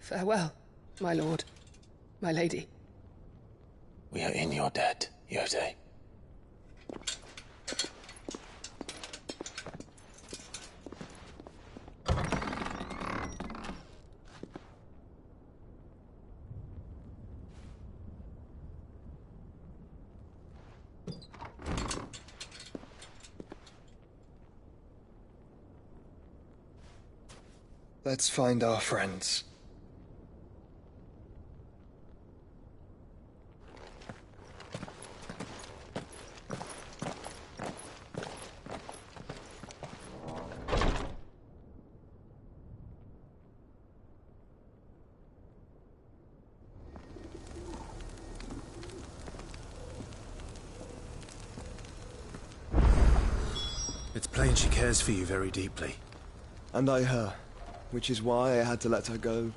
Farewell, my lord, my lady. We are in your debt, Yote. Let's find our friends. It's plain she cares for you very deeply. And I her, which is why I had to let her go.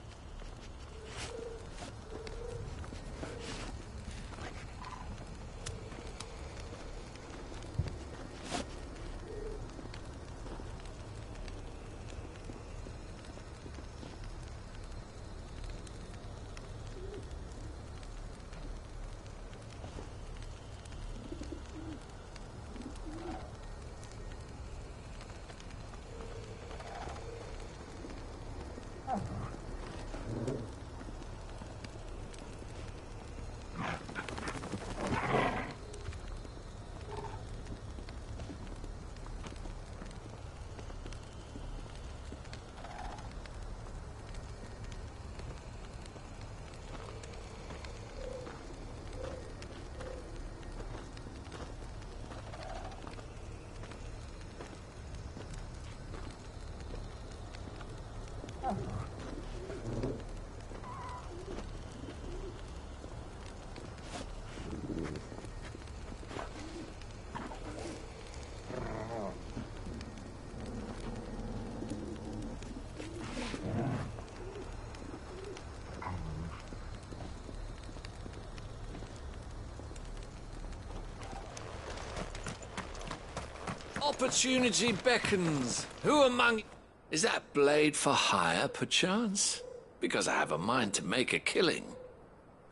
Opportunity beckons. Who among... Is that blade for hire, perchance? Because I have a mind to make a killing.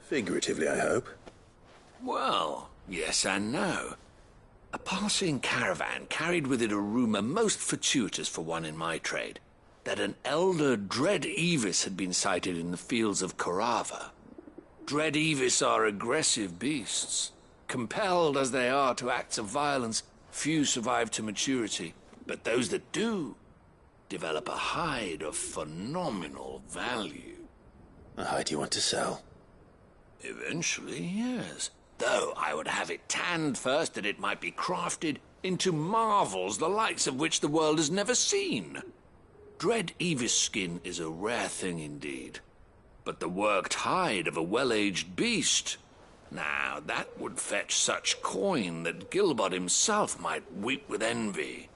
Figuratively, I hope. Well, yes and no. A passing caravan carried with it a rumor most fortuitous for one in my trade, that an elder Dread Evis had been sighted in the fields of Korava. Dread Evis are aggressive beasts. Compelled as they are to acts of violence, few survive to maturity, but those that do develop a hide of phenomenal value. A hide you want to sell? Eventually, yes. Though I would have it tanned first that it might be crafted into marvels the likes of which the world has never seen. Dread Evis skin is a rare thing indeed, but the worked hide of a well-aged beast, now that would fetch such coin that Gilbert himself might weep with envy.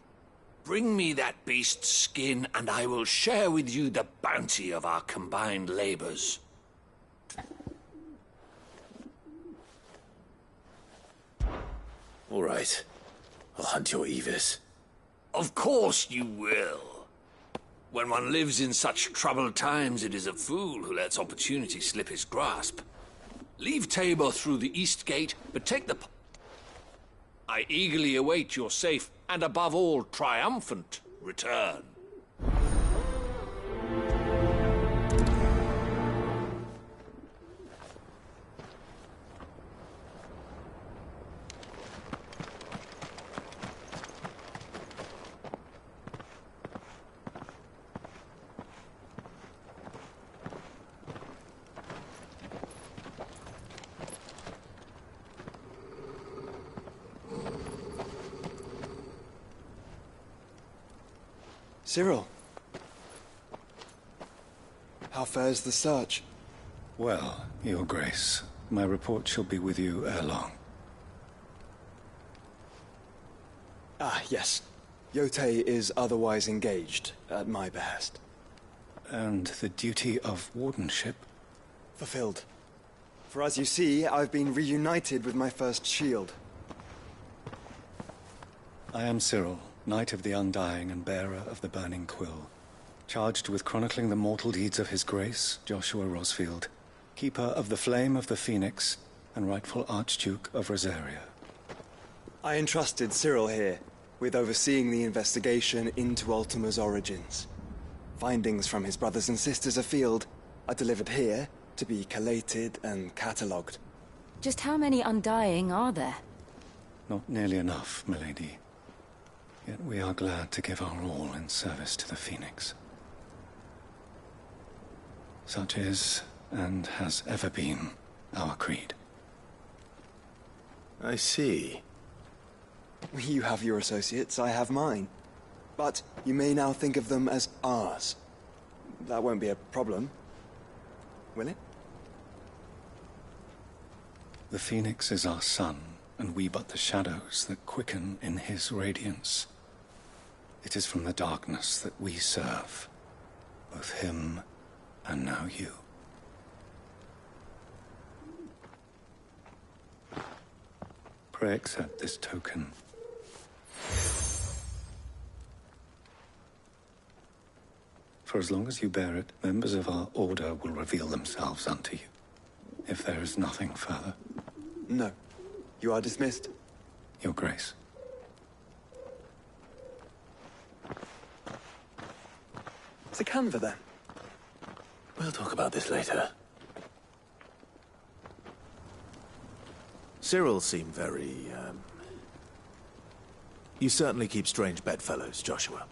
Bring me that beast's skin, and I will share with you the bounty of our combined labors. All right. I'll hunt your Evis. Of course you will. When one lives in such troubled times, it is a fool who lets opportunity slip his grasp. Leave Tabor through the east gate, but take the... I eagerly await your safe, and above all, triumphant return. Cyril. How fares the search? Well, Your Grace, my report shall be with you ere long. Ah, yes. Yotei is otherwise engaged, at my behest. And the duty of wardenship? Fulfilled. For as you see, I've been reunited with my first shield. I am Cyril, Knight of the Undying and bearer of the Burning Quill, charged with chronicling the mortal deeds of His Grace, Joshua Rosfield, Keeper of the Flame of the Phoenix, and rightful Archduke of Rosaria. I entrusted Cyril here with overseeing the investigation into Ultima's origins. Findings from his brothers and sisters afield are delivered here to be collated and catalogued. Just how many Undying are there? Not nearly enough, milady. Yet we are glad to give our all in service to the Phoenix. Such is, and has ever been, our creed. I see. You have your associates, I have mine. But you may now think of them as ours. That won't be a problem, will it? The Phoenix is our sun, and we but the shadows that quicken in his radiance. It is from the darkness that we serve, both him and now you. Pray accept this token. For as long as you bear it, members of our order will reveal themselves unto you. If there is nothing further. No. You are dismissed. Your Grace. To Canva, then. We'll talk about this later. Cyril seemed very, You certainly keep strange bedfellows, Joshua.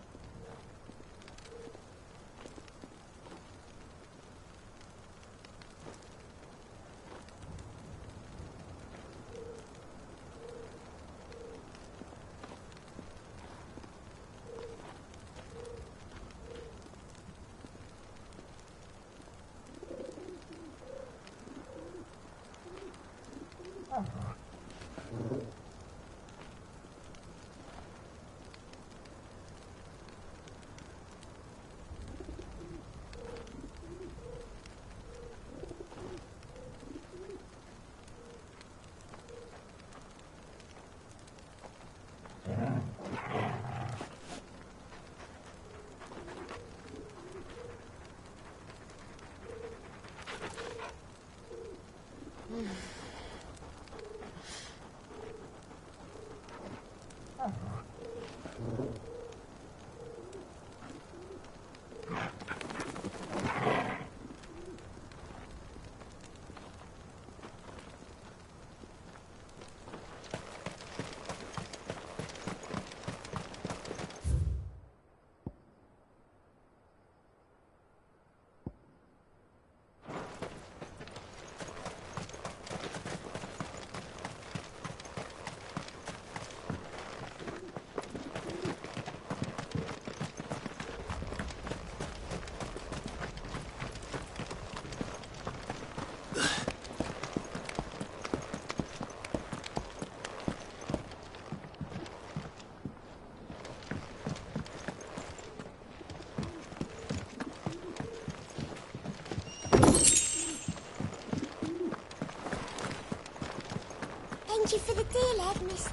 Thank you for the deal, Ed, mister.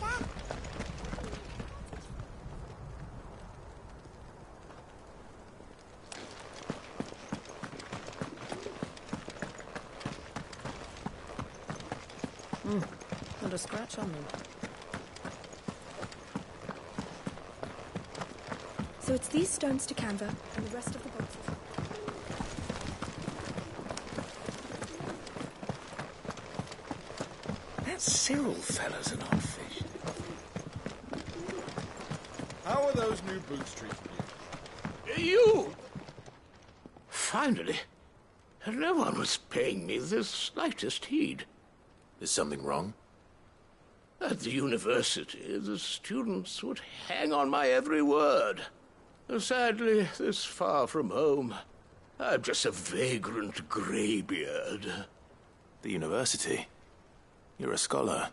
a scratch on them. So it's these stones to Canva and the rest of the boxes. That Cyril fella's an odd fish. How are those new boots treating you? You! Finally. No one was paying me the slightest heed. Is something wrong? At the university, the students would hang on my every word. Sadly, this far from home, I'm just a vagrant greybeard. The university? You're a scholar.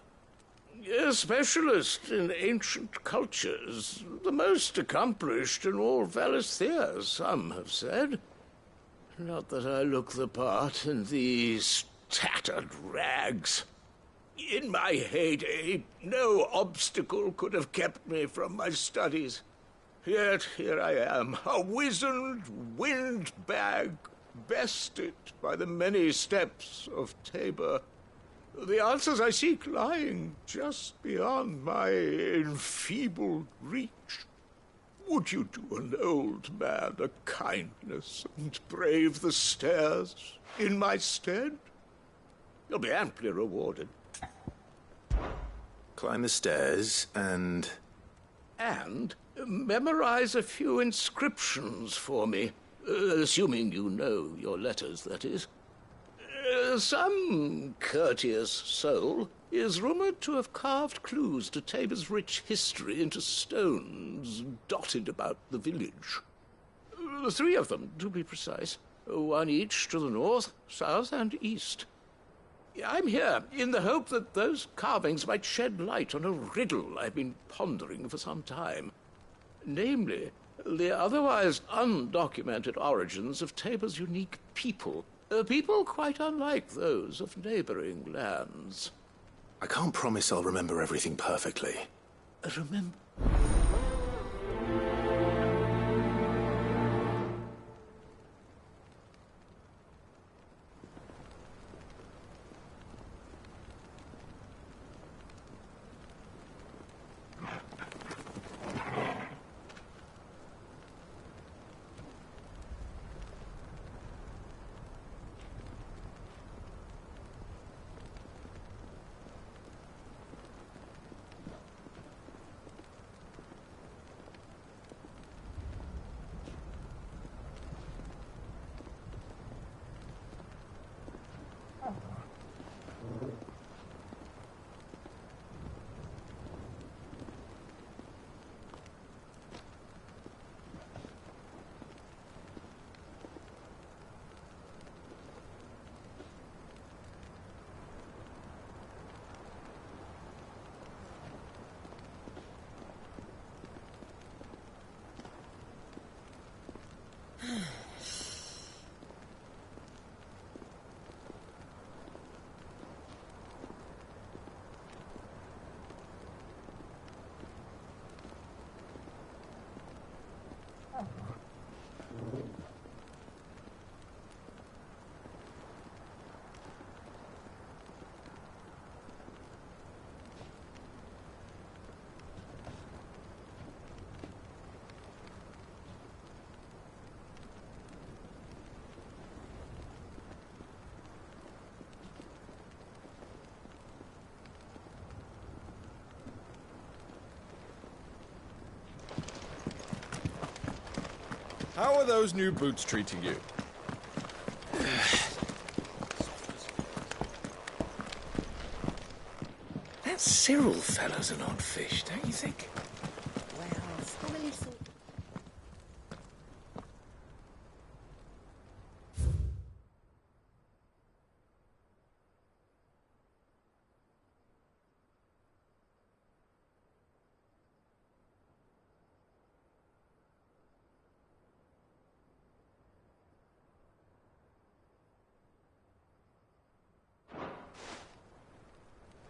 A specialist in ancient cultures. The most accomplished in all Valisthea, some have said. Not that I look the part in these tattered rags. In my heyday, no obstacle could have kept me from my studies. Yet here I am, a wizened windbag, bested by the many steps of Tabor. The answers I seek lying just beyond my enfeebled reach. Would you do an old man a kindness and brave the stairs in my stead? You'll be amply rewarded. Climb the stairs and... And memorize a few inscriptions for me, assuming you know your letters, that is. Some courteous soul is rumored to have carved clues to Tabor's rich history into stones dotted about the village. 3 of them, to be precise. 1 each to the north, south, and east. I'm here in the hope that those carvings might shed light on a riddle I've been pondering for some time. Namely, the otherwise undocumented origins of Tabor's unique people. People quite unlike those of neighboring lands. I can't promise I'll remember everything perfectly. Remember? How are those new boots treating you? That Cyril fella's an odd fish, don't you think?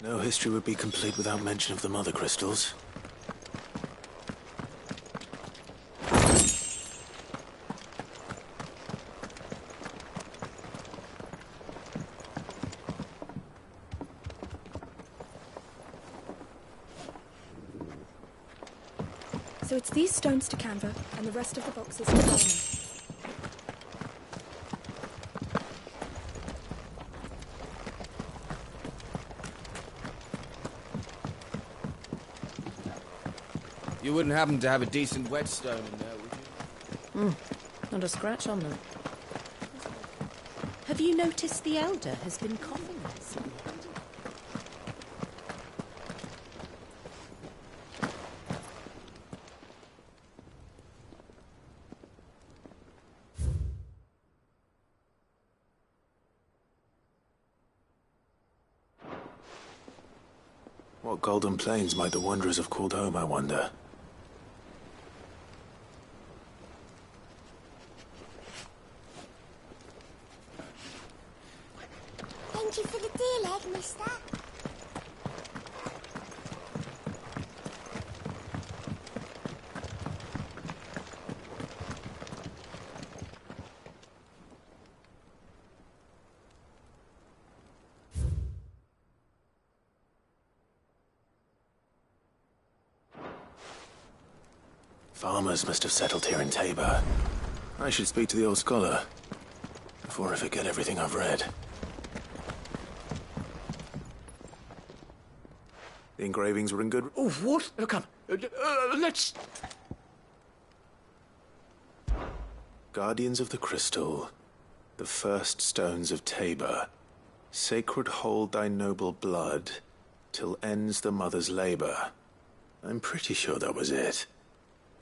No history would be complete without mention of the mother crystals. So it's these stones to Canva, and the rest of the boxes to Barney. You wouldn't happen to have a decent whetstone in there, would you? Not a scratch on them. Have you noticed the Elder has been coughing recently? What golden plains might the wanderers have called home, I wonder? Thank you for the deal, egg, mister. Farmers must have settled here in Tabor. I should speak to the old scholar before I forget everything I've read. The engravings were in good... Oh, what? Come, let's... Guardians of the Crystal, the first stones of Tabor, sacred hold thy noble blood, till ends the mother's labor. I'm pretty sure that was it.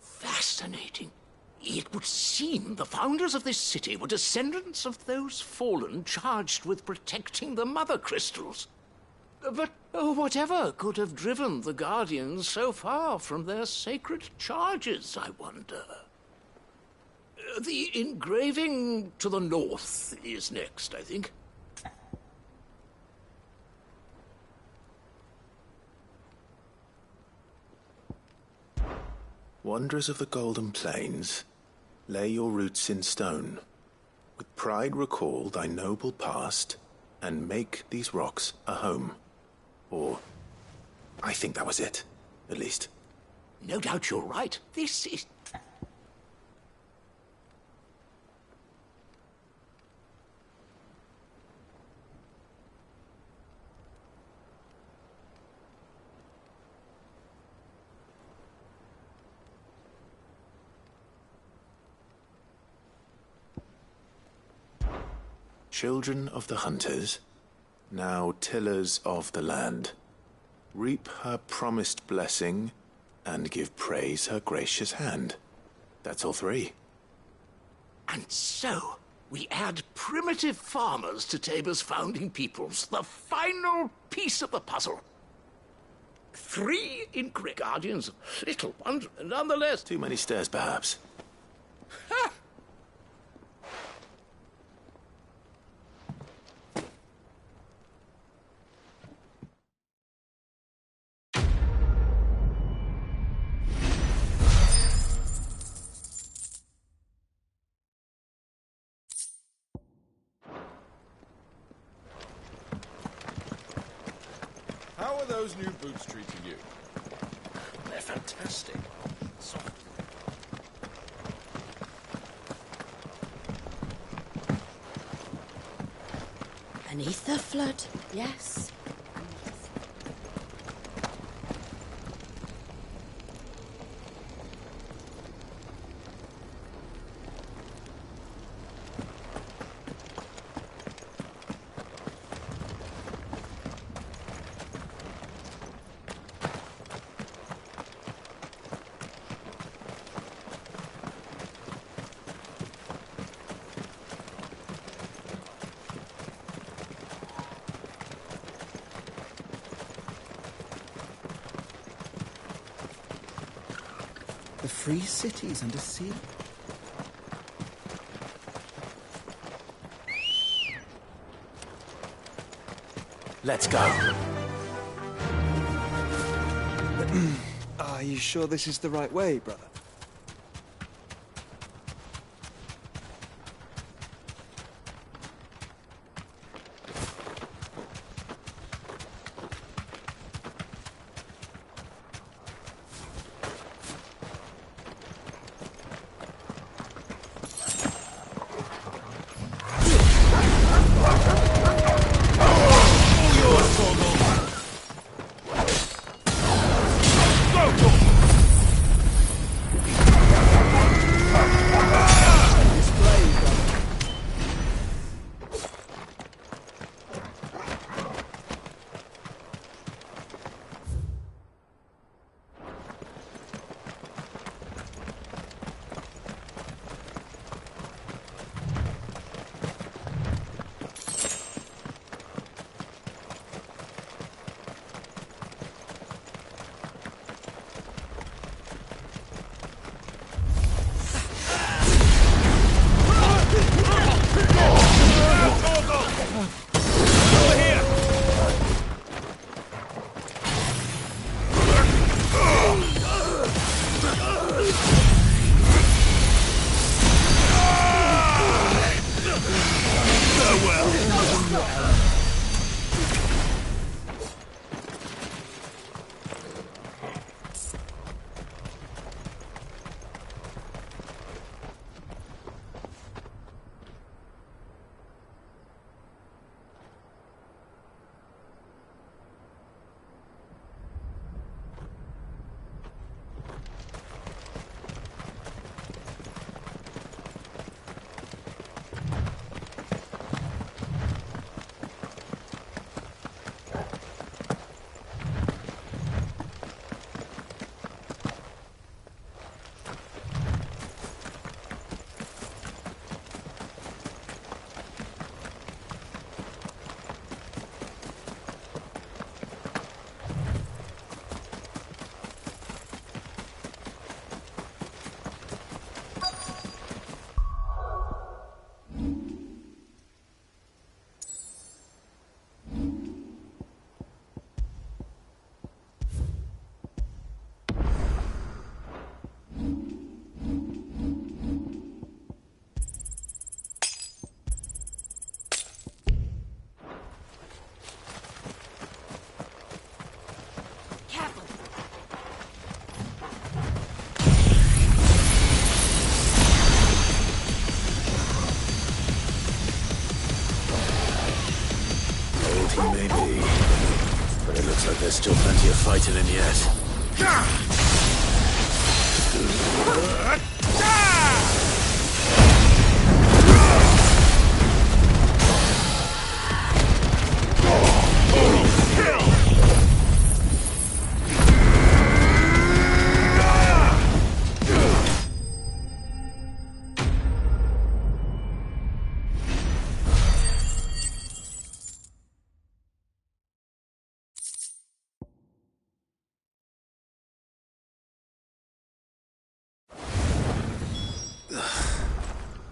Fascinating. It would seem the founders of this city were descendants of those fallen charged with protecting the mother crystals. But whatever could have driven the Guardians so far from their sacred charges, I wonder? The engraving to the north is next, I think. Wanderers of the Golden Plains, lay your roots in stone. With pride recall thy noble past, and make these rocks a home. Or, I think that was it, at least. No doubt you're right. This is... Children of the hunters, now tillers of the land, reap her promised blessing and give praise her gracious hand. That's all three. And so, we add primitive farmers to Tabor's founding peoples, the final piece of the puzzle. 3 incorrect guardians, little wonder, nonetheless. Too many stairs, perhaps. Ha! How are those new boots treating you? They're fantastic. Soft. An ether flood, yes. The free cities under sea. Let's go. Are you sure this is the right way, brother? there's still plenty of fighting in yet.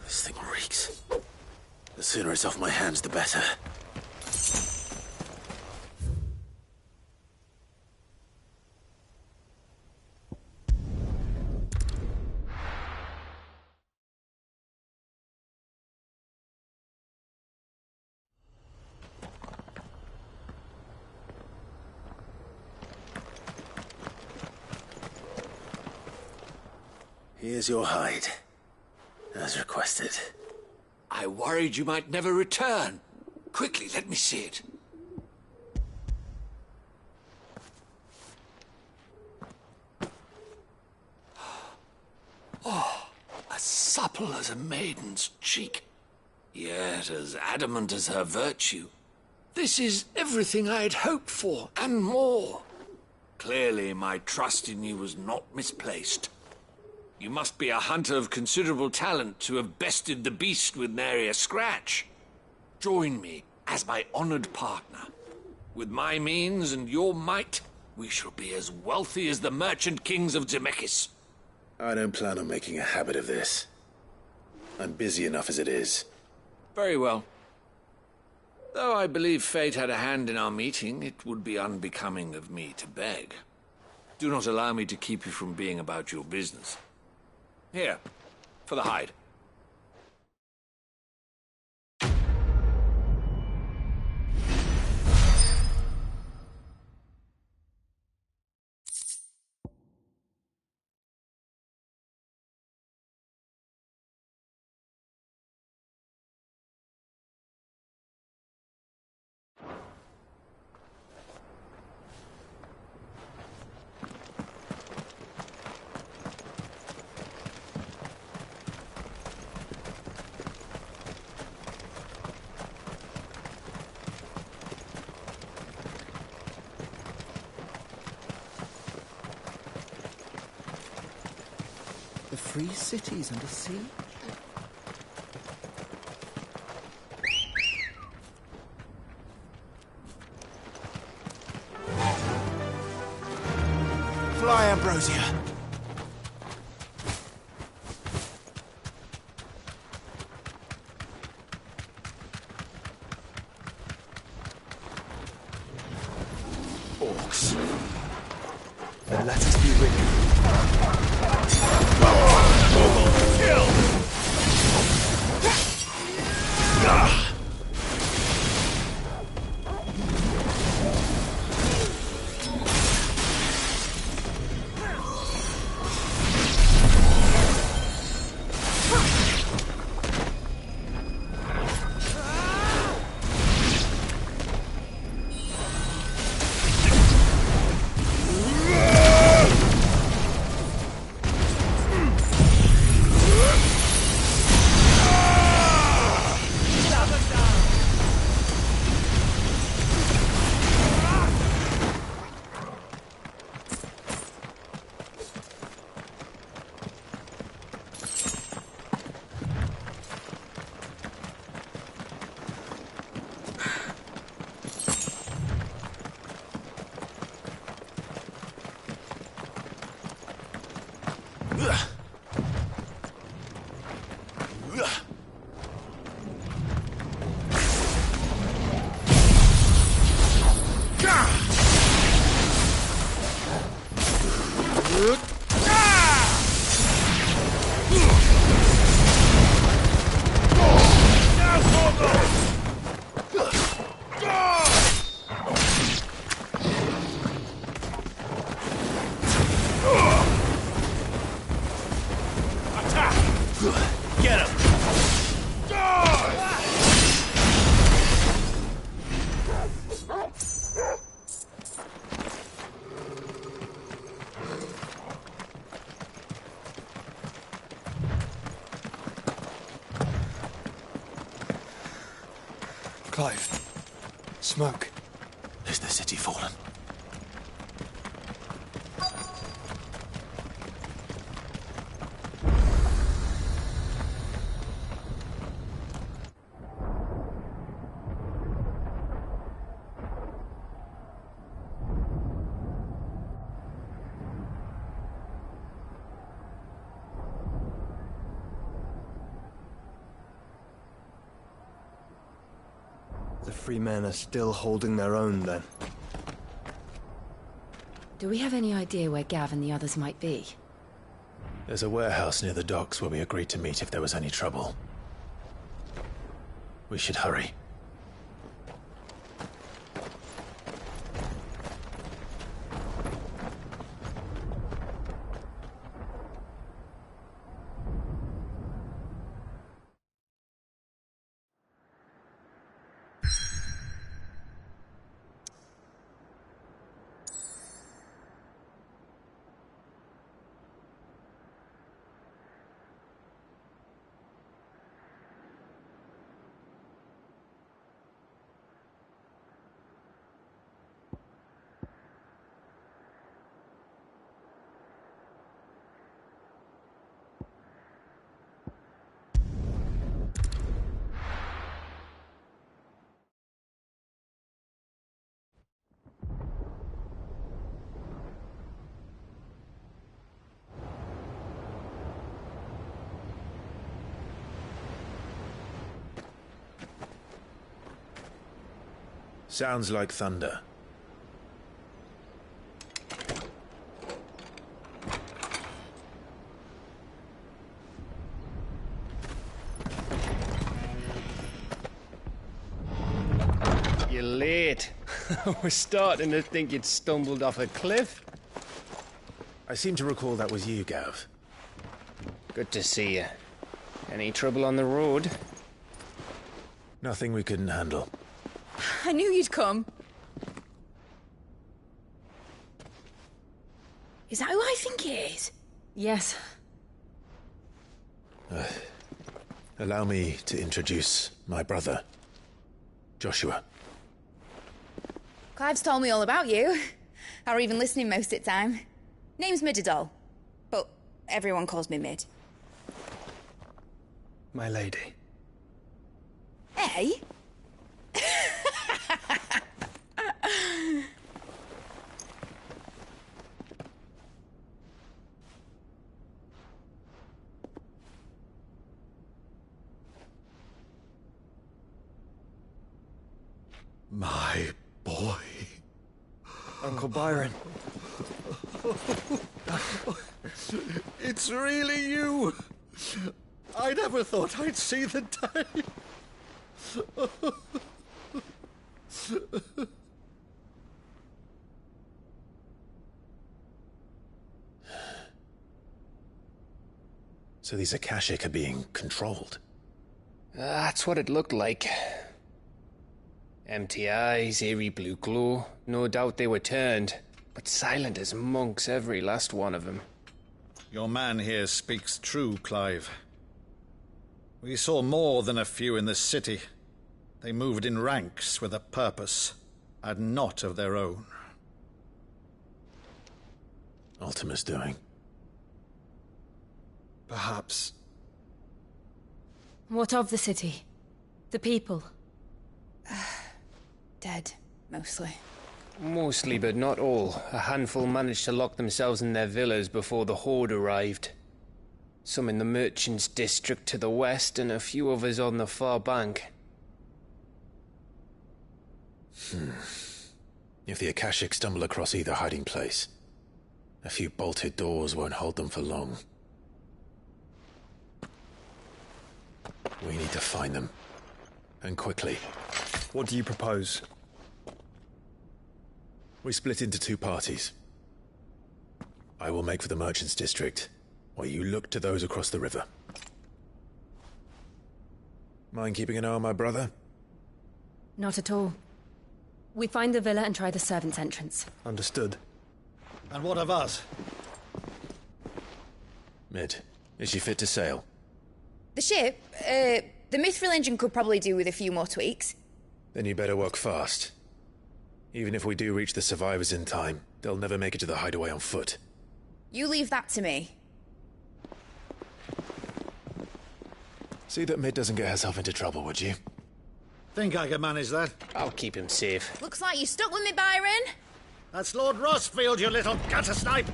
This thing reeks. The sooner it's off my hands, the better. Here's your hide, as requested. I worried you might never return. Quickly, let me see it. Oh, as supple as a maiden's cheek, yet as adamant as her virtue. This is everything I had hoped for, and more. Clearly, my trust in you was not misplaced. You must be a hunter of considerable talent to have bested the beast with nary a scratch. Join me as my honored partner. With my means and your might, we shall be as wealthy as the merchant kings of Zemeckis. I don't plan on making a habit of this. I'm busy enough as it is. Very well. Though I believe fate had a hand in our meeting, it would be unbecoming of me to beg. Do not allow me to keep you from being about your business. Here, for the hide. The free cities under sea? Fly, Ambrosia. Orcs. Then let us be rid. Get him! Clive. Smoke. Is the city fallen? The free men are still holding their own, then. Do we have any idea where Gav and the others might be? There's a warehouse near the docks where we agreed to meet if there was any trouble. We should hurry. Sounds like thunder. You're late. We're starting to think you'd stumbled off a cliff. I seem to recall that was you, Gav. Good to see you. Any trouble on the road? Nothing we couldn't handle. I knew you'd come. Is that who I think it is? Yes. Allow me to introduce my brother, Joshua. Clive's told me all about you. Or even listening most of the time. Name's Midadol, but everyone calls me Mid. My lady. Hey? My boy. Uncle Byron. It's really you. I never thought I'd see the day. So these Akashic are being controlled? That's what it looked like. Empty eyes, eerie blue glow. No doubt they were turned, but silent as monks, every last one of them. Your man here speaks true, Clive. We saw more than a few in this city. They moved in ranks with a purpose, and not of their own. Ultima's doing. Perhaps. What of the city? The people? Dead, mostly. Mostly, but not all. A handful managed to lock themselves in their villas before the Horde arrived. Some in the Merchants' District to the west, and a few others on the far bank. If the Akashic stumble across either hiding place, a few bolted doors won't hold them for long. We need to find them. And quickly. What do you propose? We split into two parties. I will make for the Merchants' District, while you look to those across the river. Mind keeping an eye on my brother? Not at all. We find the villa and try the servants' entrance. Understood. And what of us? Mid, is she fit to sail? The ship, the Mithril engine could probably do with a few more tweaks. Then you better work fast. Even if we do reach the survivors in time, they'll never make it to the hideaway on foot. You leave that to me. See that Mid doesn't get herself into trouble, would you? Think I can manage that? I'll keep him safe. Looks like you stuck with me, Byron. That's Lord Rossfield, you little gutter snipe!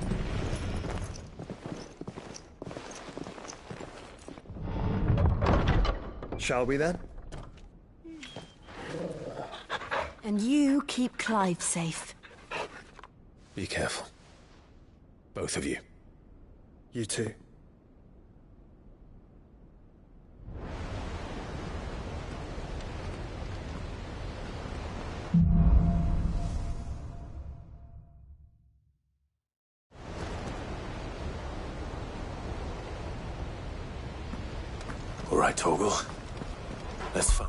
Shall we then? And you keep Clive safe. Be careful. Both of you. You too. All right, Torgal. Let's fight.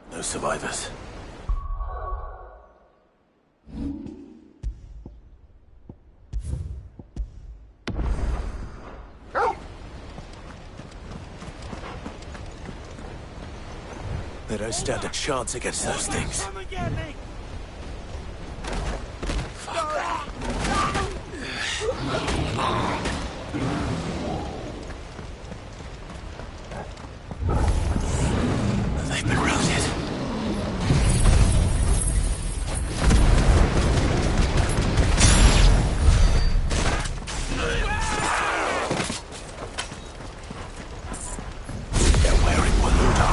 No survivors. They don't stand a chance against those things. They've been routed. They're wearing Waluda.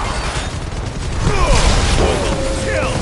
Kill!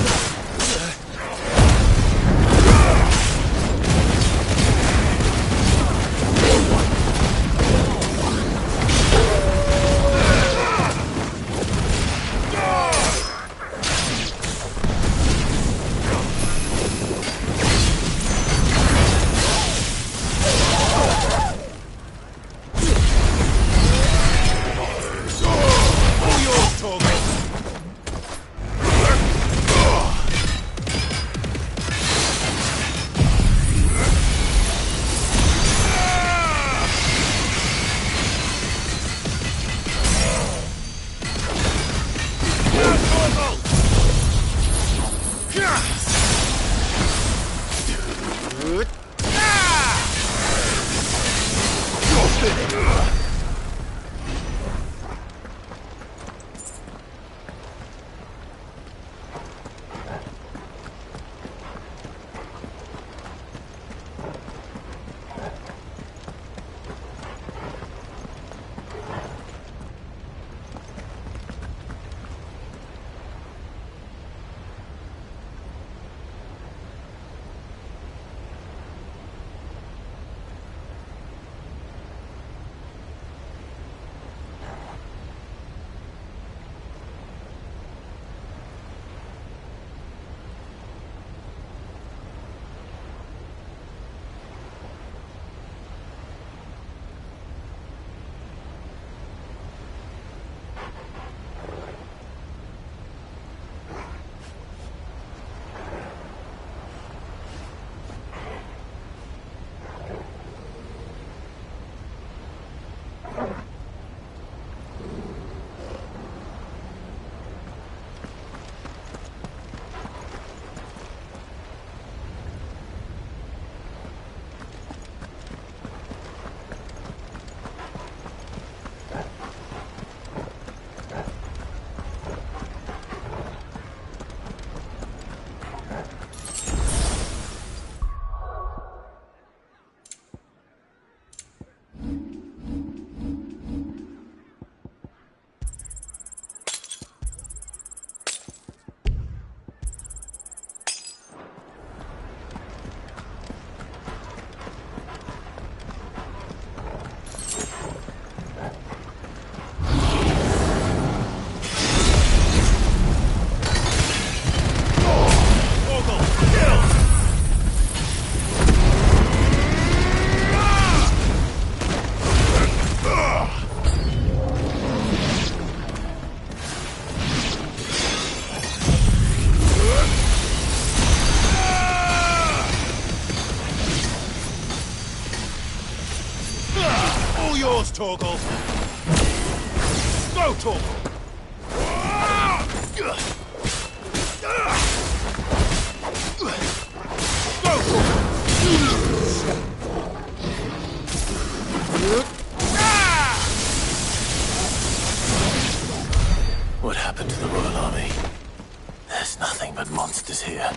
Torgal! Go, Torgal! Go, What happened to the Royal Army? There's nothing but monsters here.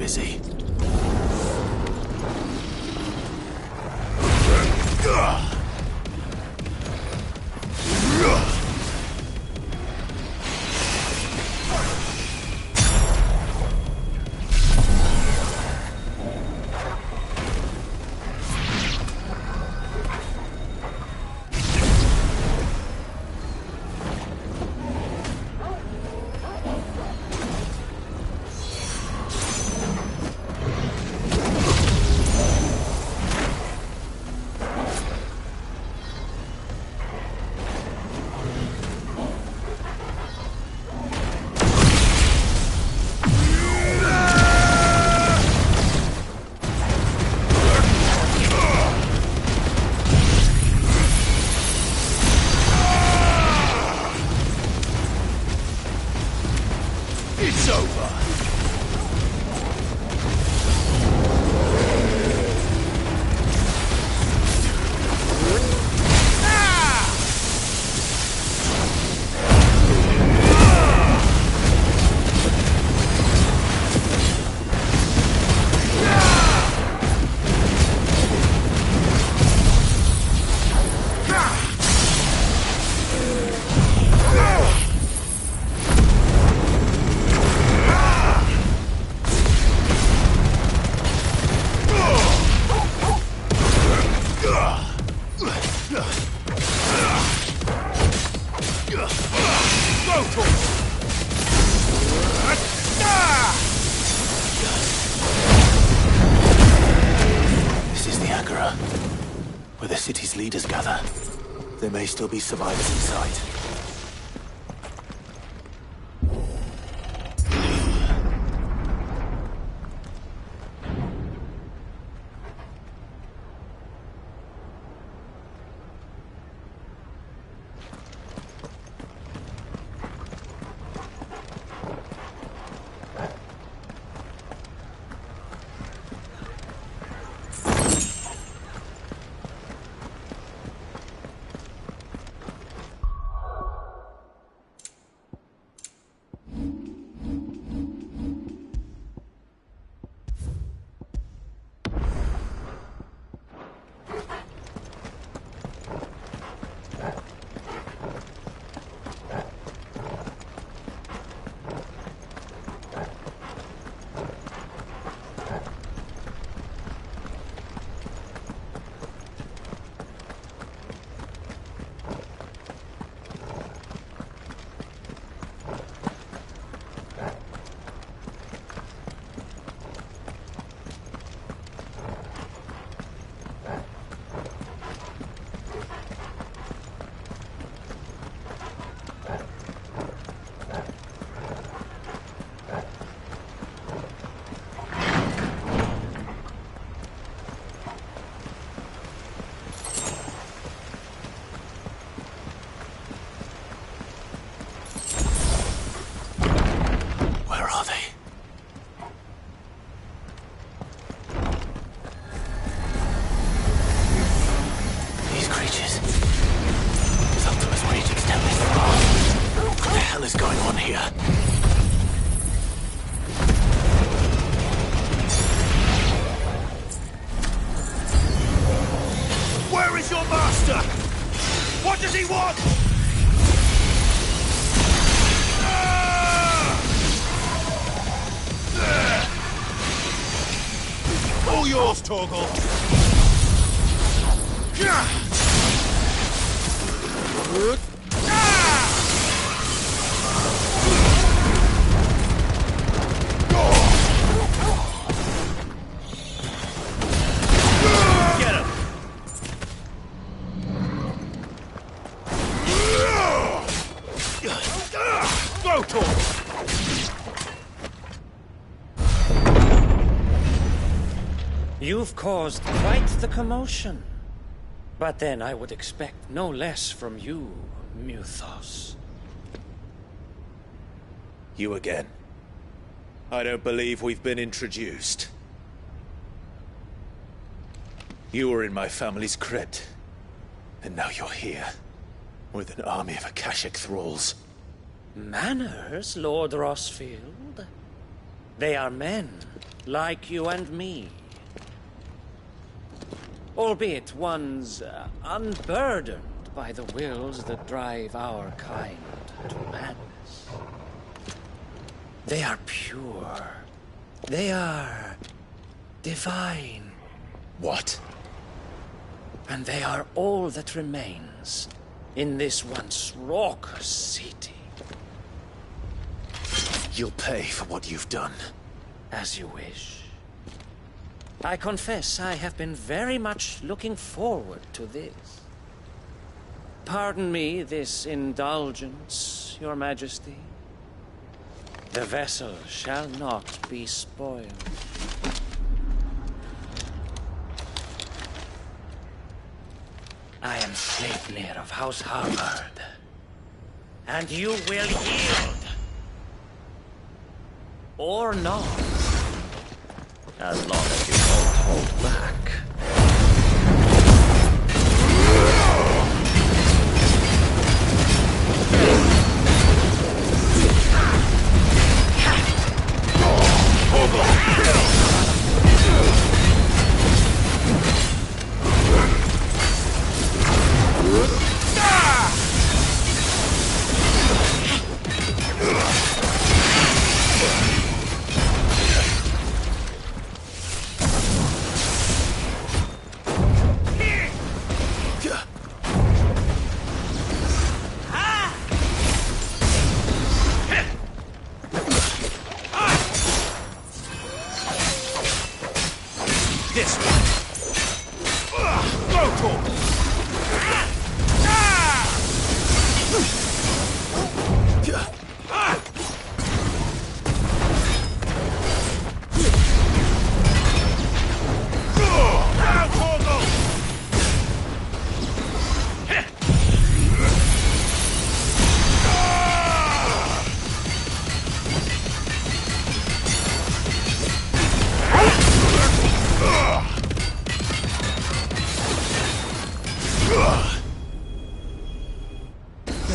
busy. This is the Agora, where the city's leaders gather. There may still be survivors in sight. All yours, Torgal! Get him! Go, Torgal! You've caused quite the commotion. But then I would expect no less from you, Muthos. You again. I don't believe we've been introduced. You were in my family's crypt, and now you're here, with an army of Akashic thralls. Manners, Lord Rosfield? They are men, like you and me. Albeit ones unburdened by the wills that drive our kind to madness. They are pure. They are divine. What? And they are all that remains in this once raucous city. You'll pay for what you've done. As you wish. I confess I have been very much looking forward to this. Pardon me this indulgence, Your Majesty. The vessel shall not be spoiled. I am Sleipnir of House Harvard, and you will yield. Or not. As long as you don't hold back.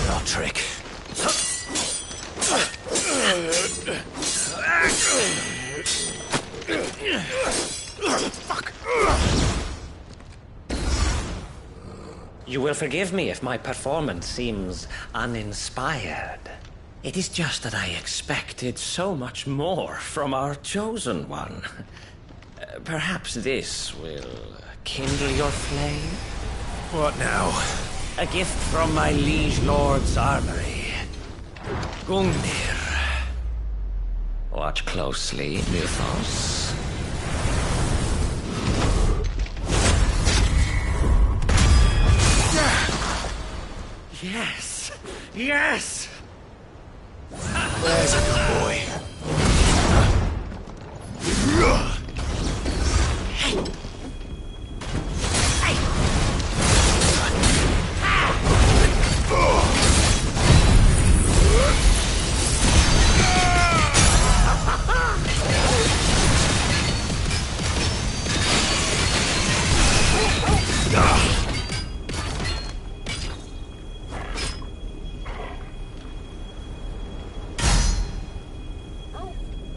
your trick. Fuck! You will forgive me if my performance seems uninspired. It is just that I expected so much more from our chosen one. Perhaps this will kindle your flame? What now? A gift from my liege lord's armory. Gungnir. Watch closely, Mythos. Yes! Yes! There's a good boy.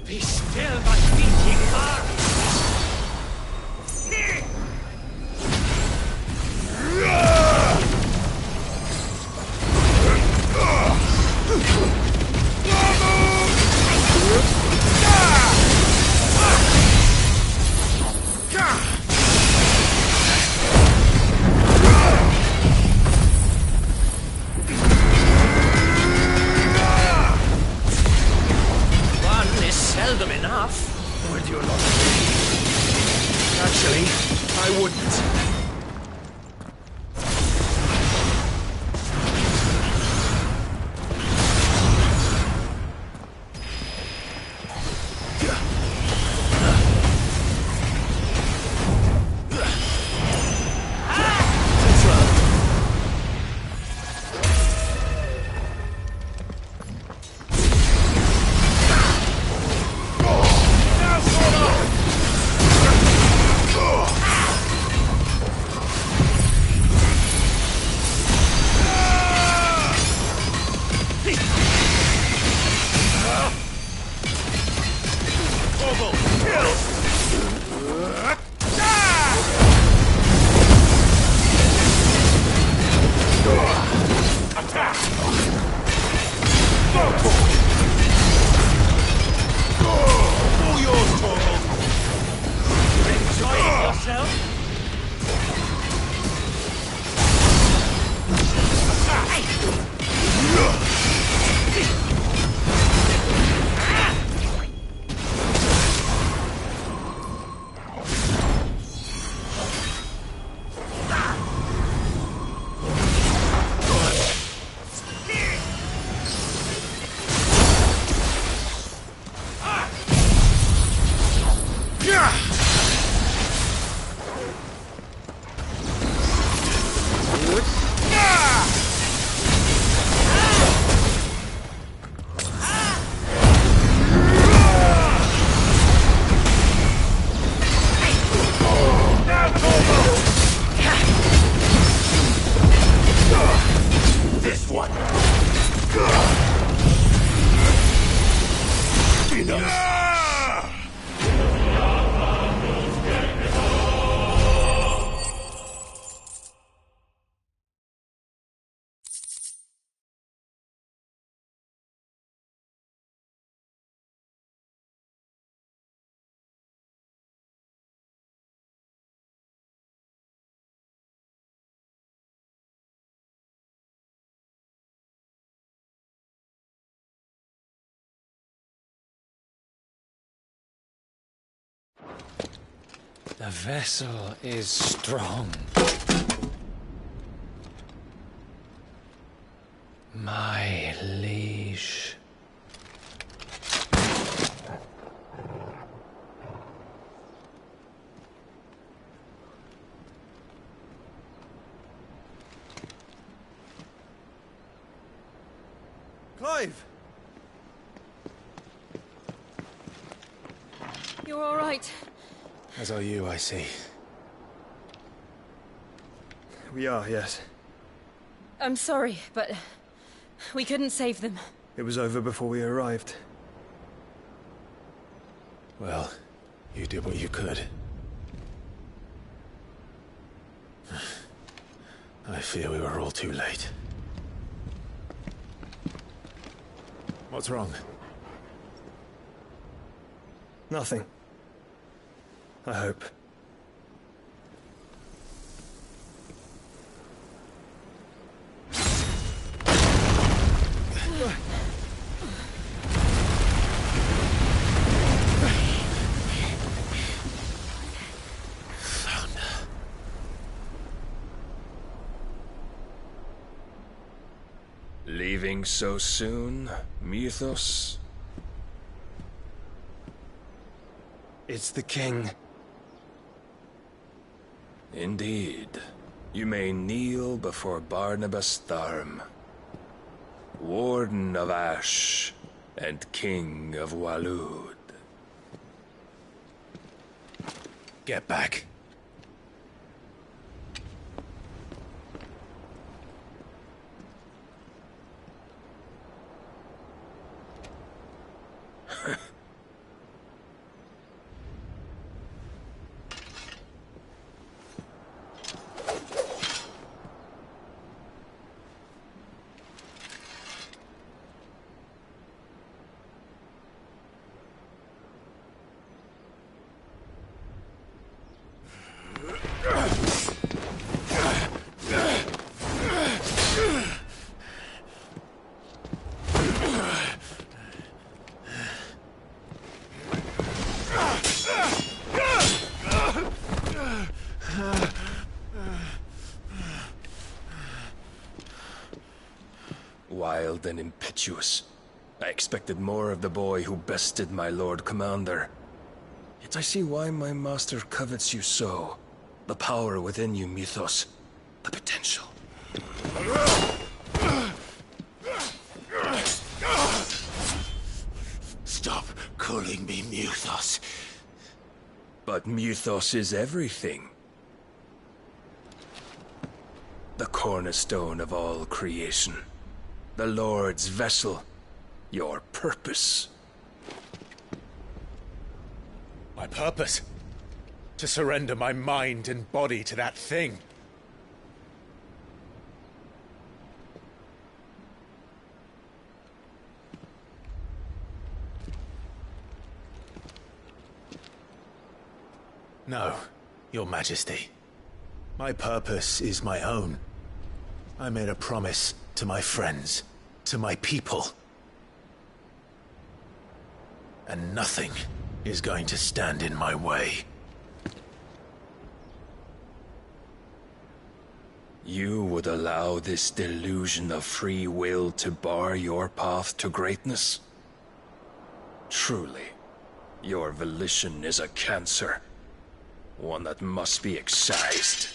Be still, my beating heart! One is seldom enough. Would you not? Actually, I wouldn't. The vessel is strong. My liege. Clive! You're all right. As are you, I see. We are, yes. I'm sorry, but We couldn't save them. It was over before we arrived. Well, you did what you could. I fear we were all too late. What's wrong? Nothing. I hope. Leaving so soon, Mythos? It's the king. Indeed. You may kneel before Barnabas Tharm, Warden of Ash and King of Waloed. Get back. Wild and impetuous. I expected more of the boy who bested my Lord Commander. Yet I see why my master covets you so. The power within you, Mythos. The potential. Stop calling me Mythos. But Mythos is everything. The cornerstone of all creation. The Lord's vessel. Your purpose. My purpose? To surrender my mind and body to that thing. No, Your Majesty. My purpose is my own. I made a promise to my friends, to my people. And nothing is going to stand in my way. You would allow this delusion of free will to bar your path to greatness? Truly, your volition is a cancer. One that must be excised.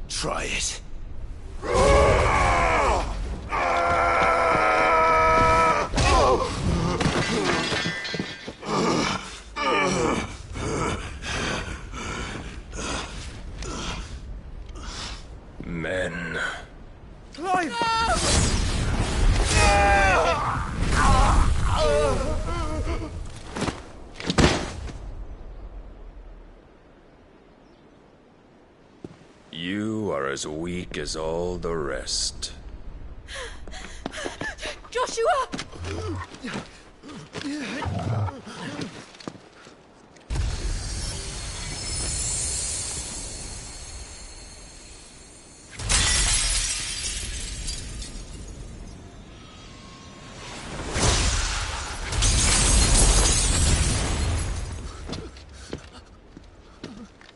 Try it. Men. Clive! You are as weak as all the rest. Joshua!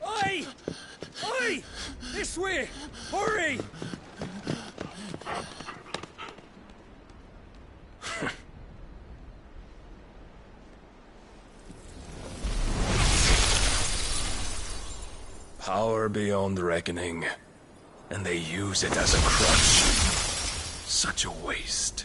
Oi! Oi! This way! Hurry! Power beyond reckoning, and they use it as a crutch. such a waste.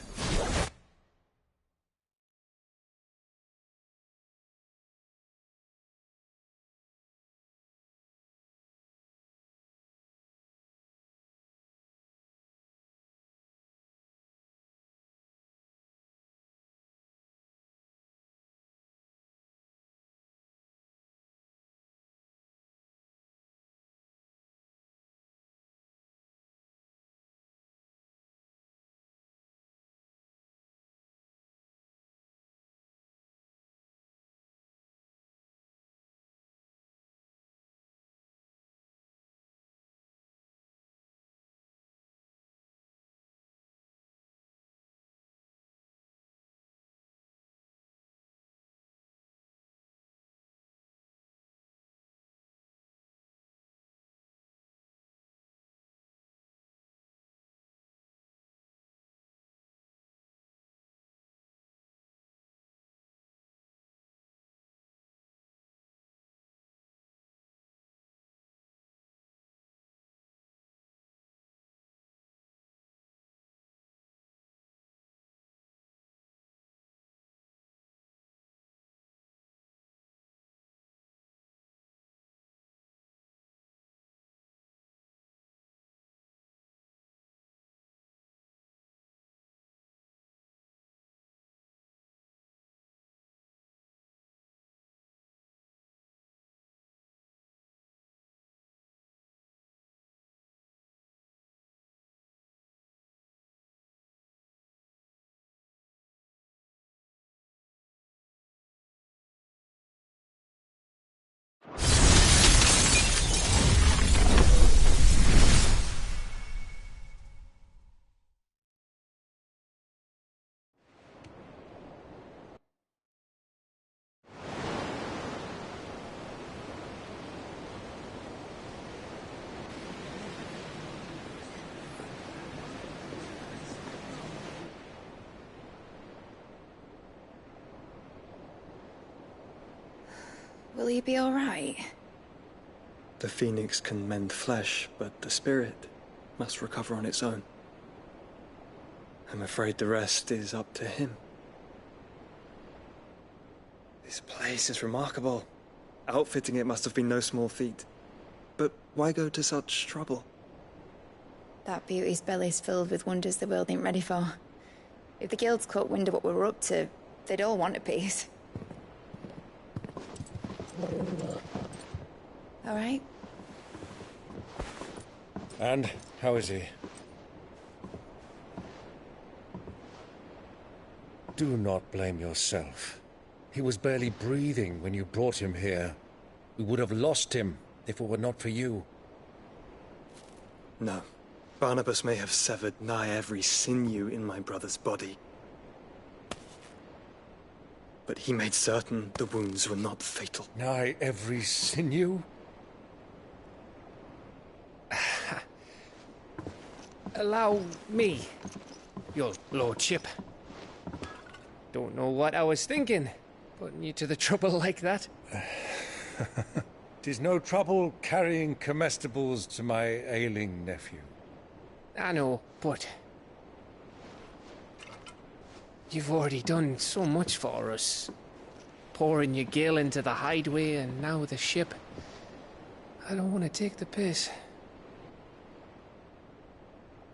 Will he be all right? The phoenix can mend flesh, but the spirit must recover on its own. I'm afraid the rest is up to him. This place is remarkable. Outfitting it must have been no small feat. But why go to such trouble? That beauty's belly's filled with wonders the world ain't ready for. If the guilds caught wind of what we were up to, they'd all want a piece. All right? And how is he? Do not blame yourself. He was barely breathing when you brought him here. We would have lost him if it were not for you. No. Barnabas may have severed nigh every sinew in my brother's body. But he made certain the wounds were not fatal. Nigh every sinew? Allow me, your lordship. Don't know what I was thinking, putting you to the trouble like that. 'Tis no trouble carrying comestibles to my ailing nephew. I know, but you've already done so much for us. Pouring your gale into the hideaway and now the ship. I don't want to take the piss.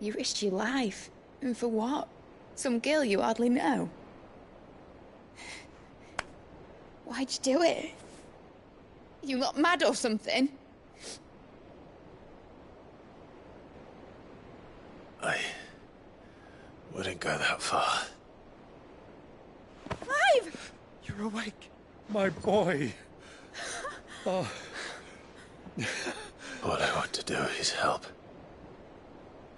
You risked your life. And for what? Some girl you hardly know. Why'd you do it? You got mad or something? I wouldn't go that far. Clive! You're awake, my boy. Oh. All I want to do is help.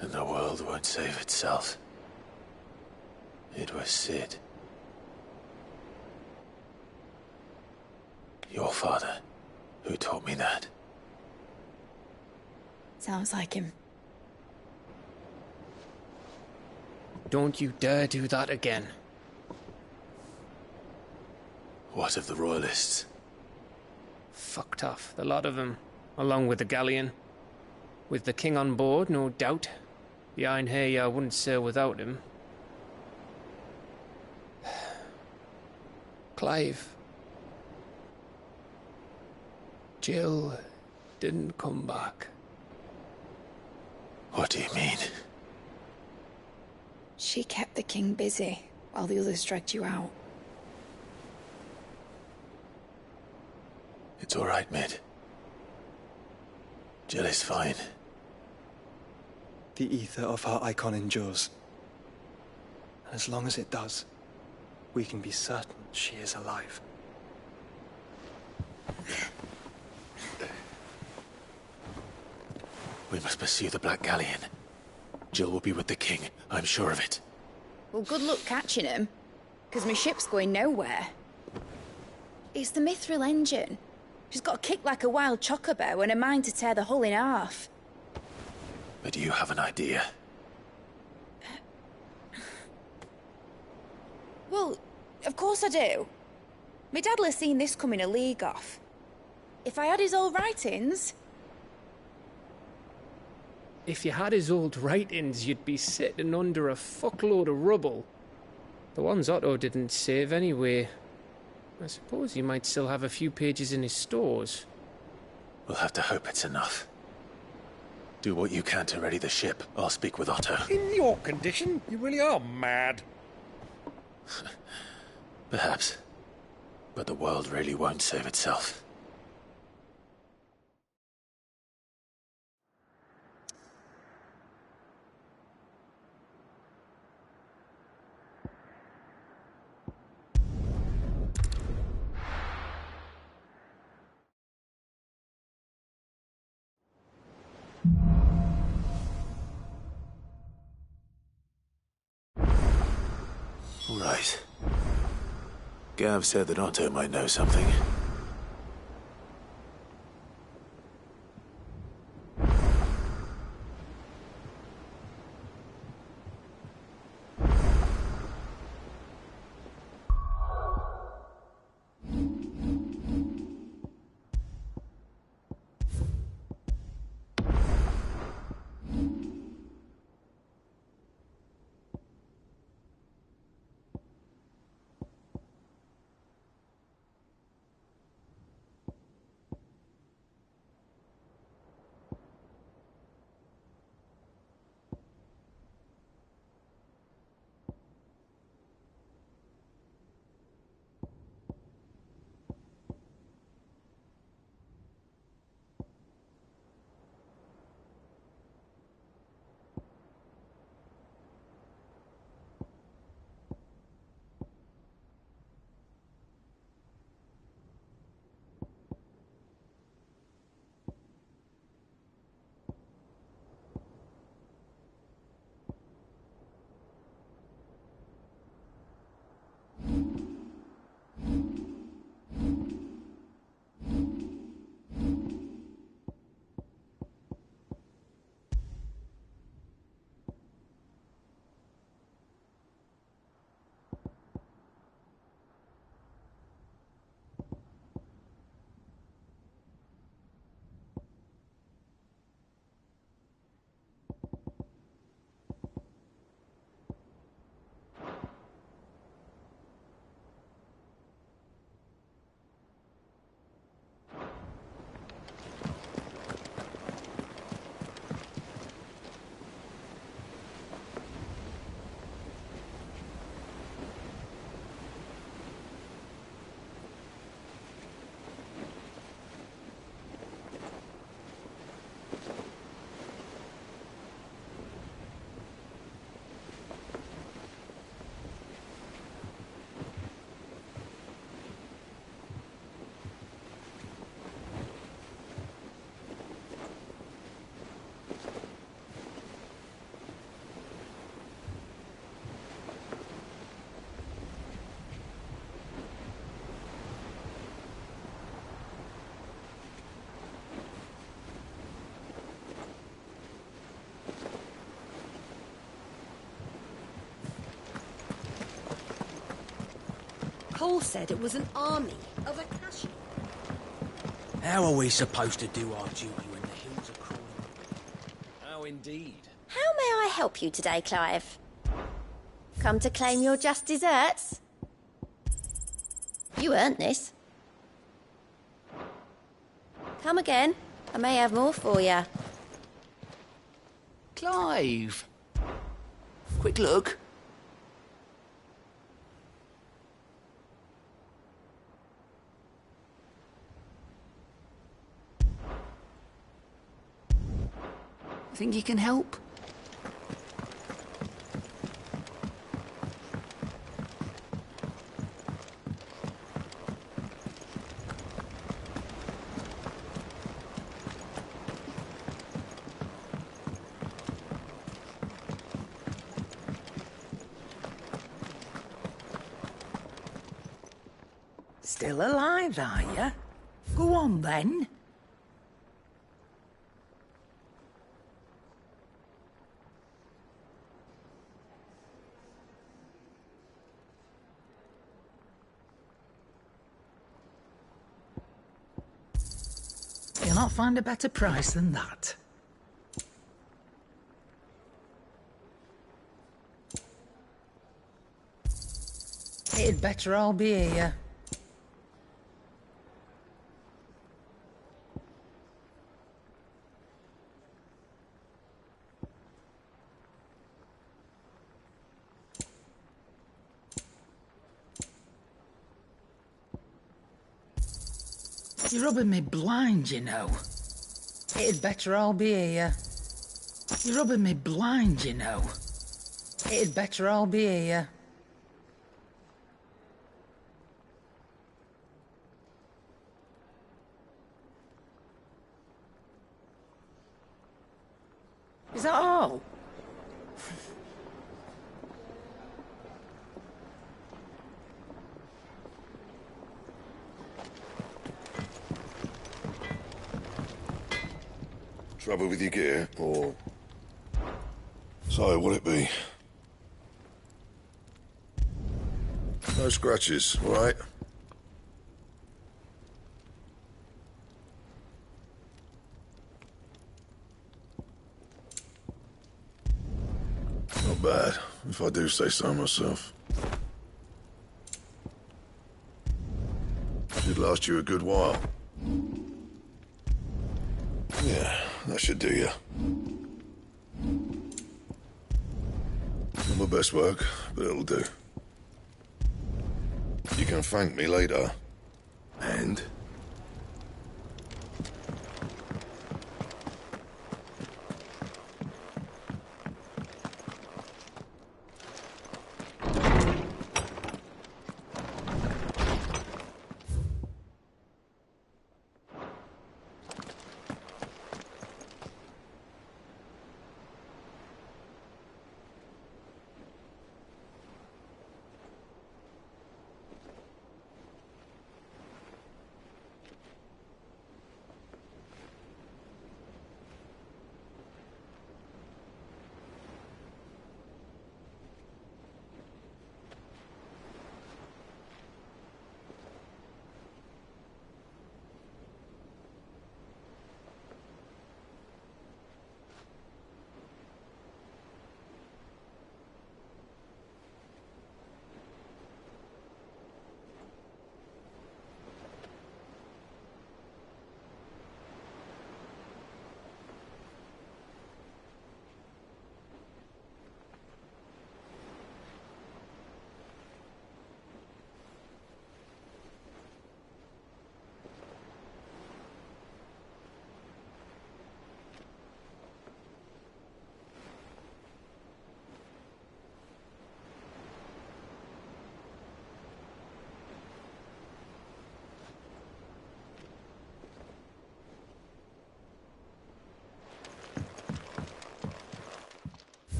And the world won't save itself. It was Sid. Your father, who taught me that. Sounds like him. Don't you dare do that again. What of the Royalists? Fucked off, the lot of them, along with the galleon. With the king on board, no doubt. Behind here, I wouldn't sail without him. Clive. Jill didn't come back. What do you mean? She kept the king busy while the others dragged you out. It's all right, Mid. Jill is fine. The ether of her Eikon endures. And as long as it does, we can be certain she is alive. We must pursue the Black Galleon. Jill will be with the king, I'm sure of it. Well, good luck catching him, because my ship's going nowhere. It's the Mithril engine. She's got a kick like a wild chocobo and a mind to tear the hull in half. But do you have an idea? Well, of course I do. My dad'll have seen this coming a league off. If I had his old writings... If you had his old writings, you'd be sitting under a fuckload of rubble. The ones Otto didn't save anyway. I suppose he might still have a few pages in his stores. We'll have to hope it's enough. Do what you can to ready the ship. I'll speak with Otto. In your condition, you really are mad. Perhaps. But the world really won't save itself. All right. Gav said that Otto might know something. Cole said it was an army of Akashi. How are we supposed to do our duty when the hills are crawling? How indeed? How may I help you today, Clive? Come to claim your just desserts? You earned this. Come again. I may have more for you. Clive! Quick look. Think you can help? Still alive, are you? Go on, then. You'll not find a better price than that. It'd better all be here. You're rubbing me blind, you know. It'd better all be here. You're rubbing me blind, you know. It'd better all be here. Is that all? Trouble with your gear, or... So, what'll it be? No scratches, all right? Not bad, if I do say so myself. Should last you a good while. Yeah, that should do you. Not my best work, but it'll do. You can thank me later. And?